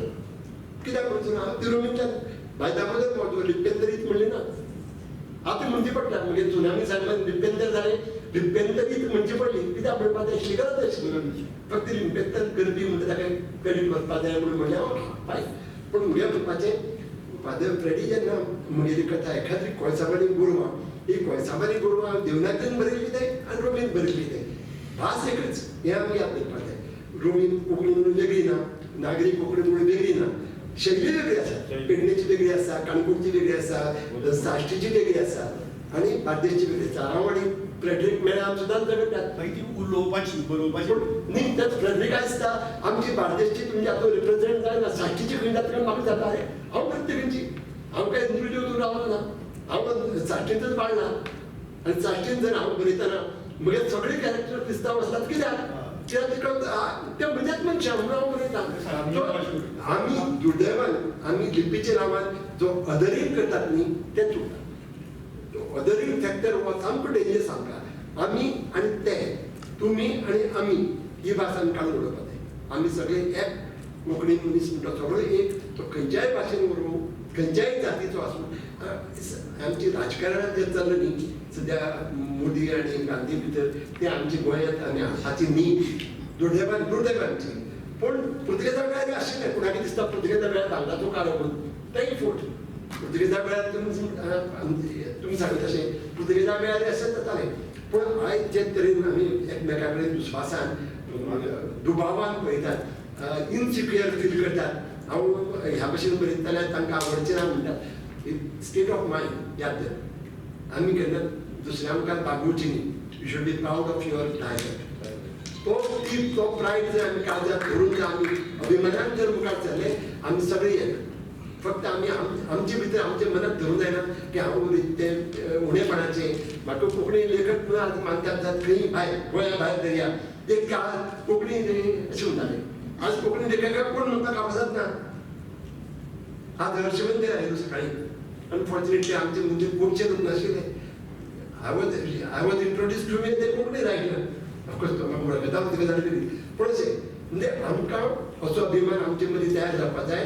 कित्याक म्हणचो ना ती रोमींतल्यान बायदाबोदर म्हणचो रिपेंदरीत म्हणली ना आता म्हणजे पडटा म्हणजे सुनामी सारकें रिपेंदर जालें रिपेंदरीत म्हणजे पडली कित्याक म्हणपाक जाय आशिल्ली गरज आशिल्ली फक्त रिपेंदर करपी म्हणटा ताका क्रेडीट वचपाक जाय म्हणून म्हणलें ओके फायन पूण म्हगें म्हणपाचें फादर फ्रेडी जेन्ना म्हगेली कथा एखादी कोळसाबारी गोरवां ही कोळसाबारी गोरवां देवनागरीन बरयल्ली ते आनी रोमीन बरयल्ली ते भास एकच हें आमी याद दवरपाक जाय रोमीन कोंकणी म्हणून वेगळी ना नागरी कोंकणी म्हणून वेगळी ना शैली वेगळी आसा पेडणेची वेगळी आसा काणकोणची वेगळी आसा साश्टीची वेगळी आसा आनी बार्देशची वेगळी आसा हांव आनी फ्रेडरीक मेळ्ळ्यार सुद्दां झगडटात मागीर ती उलोवपाची बरोवपाची न्ही तेच फ्रेडरीक आसता आमची बार्देशची तुमची आतां रिप्रेझेंट जायना साश्टीची खंय जाता म्हाका जाता रे हांव प्रत्येकाची हांव काय इंडिविज्युअल रावलो ना हांव साश्टींतच वाडला आनी साश्टींत जर हांव बरयतना म्हगे सगळे कॅरेक्टर क्रिस्तांव आसतात कित्याक ते म्हणजेच मनशां म्हणून हांव बरयता आमी दुर्दैवान आमी लिपीच्या नांवान जो अदरींग करतात न्ही ते चुकता अदरींग फॅक्टर हो सामको डेंजरस आमकां आमी आनी ते तुमी आनी आमी ही भास आमी काडून उडोवपाक जाय आमी सगळे एक कोंकणी मनीस म्हणटा सगळो एक तो खंयच्याय भाशेन उलोवं खंयच्याय जातीचो आसूं आमची राजकारणांत जें चल्लां न्ही सद्या मोदी आनी गांधी भितर ते आमच्या गोंयांत आनी हाची न्ही दुर्दैवांची पूण पुर्तुगेजा वेळार आशिल्लें कोणाक दिसता पुर्तुगेजा वेळार भांगराचो काळो म्हणून तेंय फूट पुर्तुगेजा वेळार तुमी सांगता तशें पुर्तुगेजा वेळार अशेंच जातालें पूण आयज जे तरेन आमी एकमेका कडेन दुस्वासान दुबावान पळयतात इनसिक्युअर फील करतात हांव ह्या भशेन बरयता जाल्यार तांकां आवडचें ना म्हणटात स्टेट ऑफ मायंड याद दर आमी केन्ना दुसऱ्या मुखार बागुची न्ही you should be proud of your tiger तो प्रायड जर आमी काळजात धरून जर आमी अभिमानान जर मुखार सरले आमी सगळे येना फक्त आमी आमचे भितर आमच्या मनात धरून जायना की हांव ते उणेपणाचें म्हाका कोंकणी लेखक म्हणून आज मानतात जात खंय भायर गोंया भायर दर्या एक काळ कोंकणी अशें म्हणटाले आज कोंकणी लेखकाक कोण म्हणपाक आवडत ना आज हर्षवर्धन आयलो सकाळी अनफॉर्च्युनेटली आमचे म्हणजे खुबशे लोक नाशिल्ले I was introduced to me ते कोंकणी रायटर ऑफकोर्स तो म्हाका वळखता तुका जाणा पूण अशें म्हणजे आमकां असो अभिमान आमचे मदीं तयार जावपाक जाय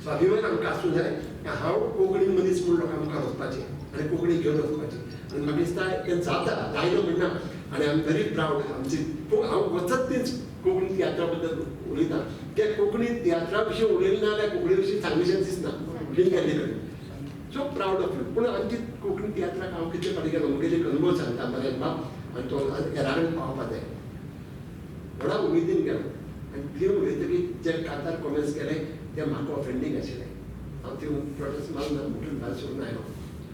स्वाभिमान आमकां आसूं जाय हांव कोंकणी मनीस म्हूण लोकांक मुखार वचपाचें आनी कोंकणी घेवन वचपाचें आनी म्हाका दिसता तें जाता जायना म्हणना आनी आय एम व्हेरी प्रावड आमची पूण हांव वचत तीच कोंकणी तियात्रा बद्दल उलयता ते कोंकणी तियात्रा विशीं उलयलें ना जाल्यार कोंकणी विशीं सांगलेशें दिसना फील केल्ले कडेन सो प्राउड ऑफ यू पूण आमची कोंकणी तियात्राक हांव कितले फाटी गेलो म्हगे एक अनुभव सांगता बरें बाब आनी तो हेरा कडेन पावपाक जाय व्हडा उमेदीन गेलो आनी थंय उलयतकीर जे कांतार कॉमेंट्स केले ते म्हाका ऑफेंडींग आशिल्ले हांव थंय प्रोटेस्ट मारून मुठून भायर सोडून आयलो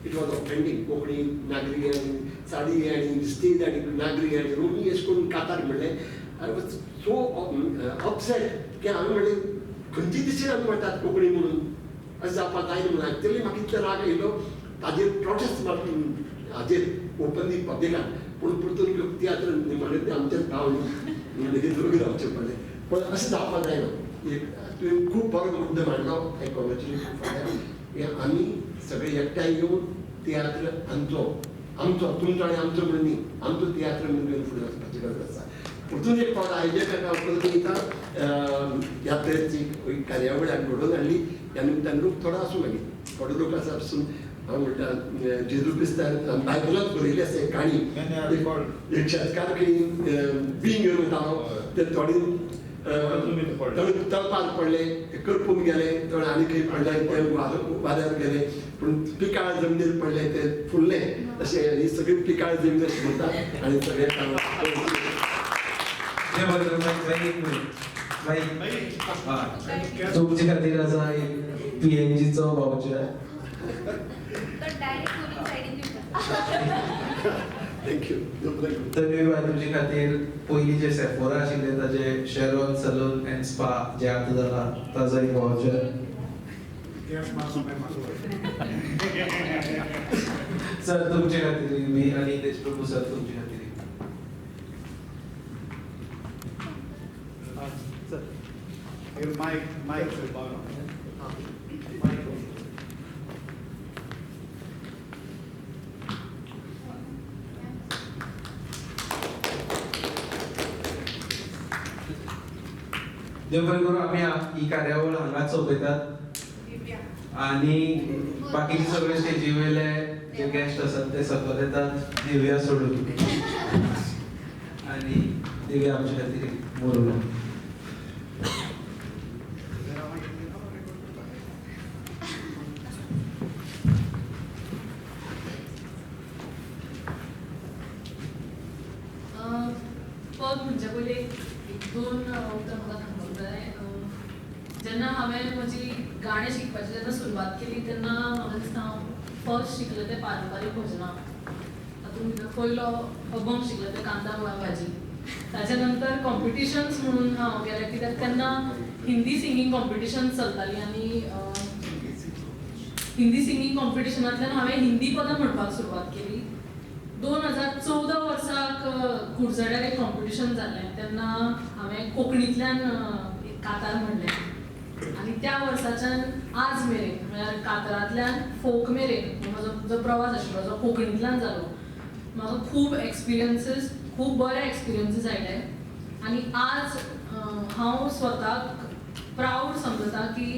इट वॉज ऑफेंडींग कोंकणी नागरी आनी साडी आनी स्टेज आनी नागरी आनी रोमी अशें करून कांतार म्हणलें आय वॉज सो अपसेट की हांवें म्हणलें खंयची दिशेन आमी म्हणटात कोंकणी म्हणून अशें जावपाक जायना म्हणून एक्चुअली म्हाका इतलो राग येयलो ताजेर प्रोटेस्ट मारून हाजेर ओपनली पब्लिकान पूण परतून तियात्र म्हणलें तें आमचेच पावलें म्हणटकीर दोग रावचें पडलें पण अशें जावपाक जायना. एक तुवें खूब बरो मुद्दो मांडलो, आय कॉंग्रेच्युलेट यू फॉर आमी सगळे एकठांय येवन तियात्र आमचो तुमचो आनी आमचो म्हणून न्ही, आमचो तियात्र म्हणून घेवन फुडें वचपाची गरज आसा. परतून एक फावट आयोजकांक परतून येता ह्या तरेची कार्यावळ घडोवन हाडली. ह्या निमतान लोक थोडो आसूं मागीर थोडे लोक आसा पसून हांव म्हणटा जेजू क्रिस्तान बायबलांत बरयल्ली आसा एक काणी, एक शेतकार बीं घेवन वतालो, ते थोडी तळपार पडले, करपून गेले, थोडे आनी खंय पडले, ते वाऱ्यार गेले, पूण पिकाळ जमनीर पडले, ते फुलले. अशें ही सगळी पिकाळ जमीन अशी म्हणटा आनी सगळे तुमचे खातीर आसा PNGचो वाउचर. तर डायरेक्ट पोलीस सायडीन दिवता. थँक्यू. तुमचे खातीर पयलीं जे सेफोरा आशिल्ले ताजे शेरॉन सलून एंड स्पा जे आतां जाला ताजो एक वाउचर. सर तुमचे खातीर मी आनी देशप्रभू सर तुमचे खातीर मायक देव बरें करूं. आमी ही कार्यावळ हांगाच सोंपयतात आनी बाकीचे सगळे स्टेजी वयले जे गेस्ट आसात ते सकयल येतात दिव्या सोडून आनी दिव्या आमचे खातीर मोरून. पद म्हणजे पयलीं एक दोन उतर म्हाका सांगूंक जाय. जेन्ना हांवें म्हजी गाणें शिकपाची जेन्ना सुरवात केली तेन्ना म्हाका दिसता हांव फर्स्ट शिकलें तें पारंपारीक भजनां. तातूंत भितर पयलो अभंग शिकलें तें कांदा मुळा भाजी. ताच्या नंतर कॉम्पिटिशन्स म्हणून हांव गेलें कित्याक तेन्ना हिंदी सिंगींग कॉम्पिटिशन्स चलतालीं आनी हिंदी सिंगींग कॉम्पिटिशनांतल्यान हांवें हिंदी पदां म्हणपाक सुरवात केली. 2014 वर्साक कुडचड्यार एक कॉम्पिटिशन जाल्लें तेन्ना हांवें कोंकणींतल्यान एक कातार म्हणलें आनी त्या वर्साच्यान आज मेरेन म्हळ्यार कातरांतल्यान फोक मेरेन म्हजो जो प्रवास आशिल्लो जो कोंकणींतल्यान जालो म्हाका खूब एक्सपिरियन्सीस खूब बरे एक्सपिरियन्सीस आयले. आनी आज हांव स्वताक प्राऊड समजता की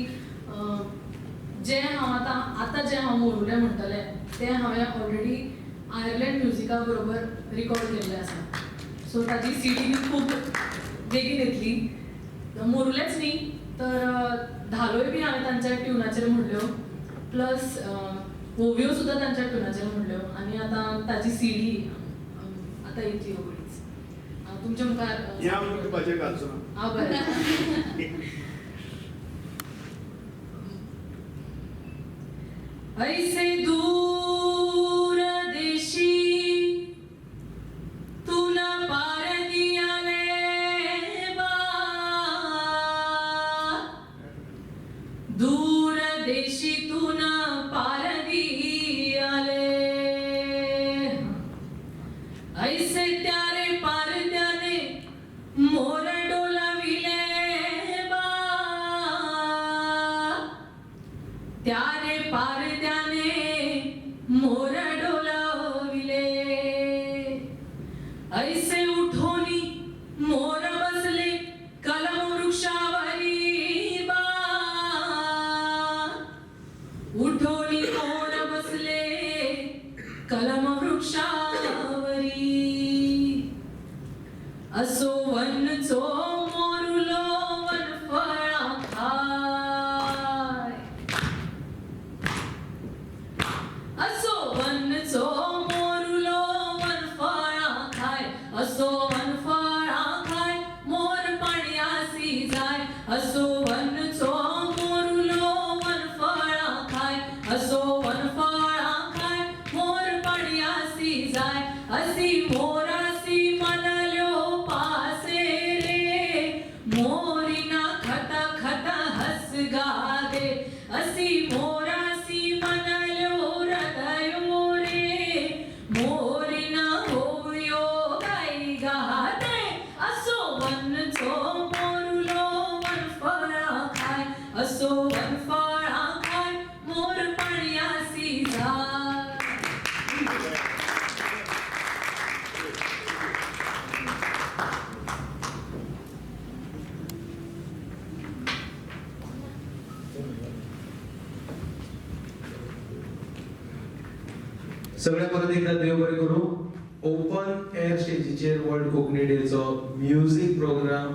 जें हांव आतां जें हांव मोरुलें म्हणटलें तें हांवें ऑलरेडी आयर्लंड म्युजिका बरोबर रिकॉर्ड केल्लें आसा. सो ताजी CD खूब बेगीन येतली. मोरुलेंच न्ही तर धालोय बी हांवें तांच्या ट्युनाचेर म्हणल्यो प्लस ओवियो सुद्दां तांच्या ट्युनाचेर म्हणल्यो आनी आतां ताजी CD आतां येतली रोखडीच. तुमच्या मुखार हांव बरें. ऐसे दूर देशी तुला पार दिया ले बा, दूर देशी तुला पार दिया ले, ऐसे त्यारे पार त्याने मोर डोलाविले बा, त्यारे पार मोर डोलाविले, ऐसे उठोनी मोर बसले कलम वृक्षावरी बा, उठोनी मोर बसले कलम वृक्षावरी, असो वनचो मोरुलो वनफळा खाय, असो वनचो मोरुलो वनफळा खाय, असो वनफळा खाय मोर पाणयासी जाय, असो वनचो मोरुलो वनफळा खाय, असो वनफळा खाय मोर पाणयासी जाय, असी मोरासी मनल्यो पासे रे, मोरिना खता खता हस गा दे, असी मोरासी मनल्यो हृदयो रे, मोरिना होयो गाई गा दे, असो वनचो मोरुलो असो वनफळ आखाय मोर पाणयासी जाय. सगळ्या परत एकदा देव बरें करूं. ओपन एअर स्टेजीचेर वर्ल्ड कोंकणी डेचो म्युझिक प्रोग्राम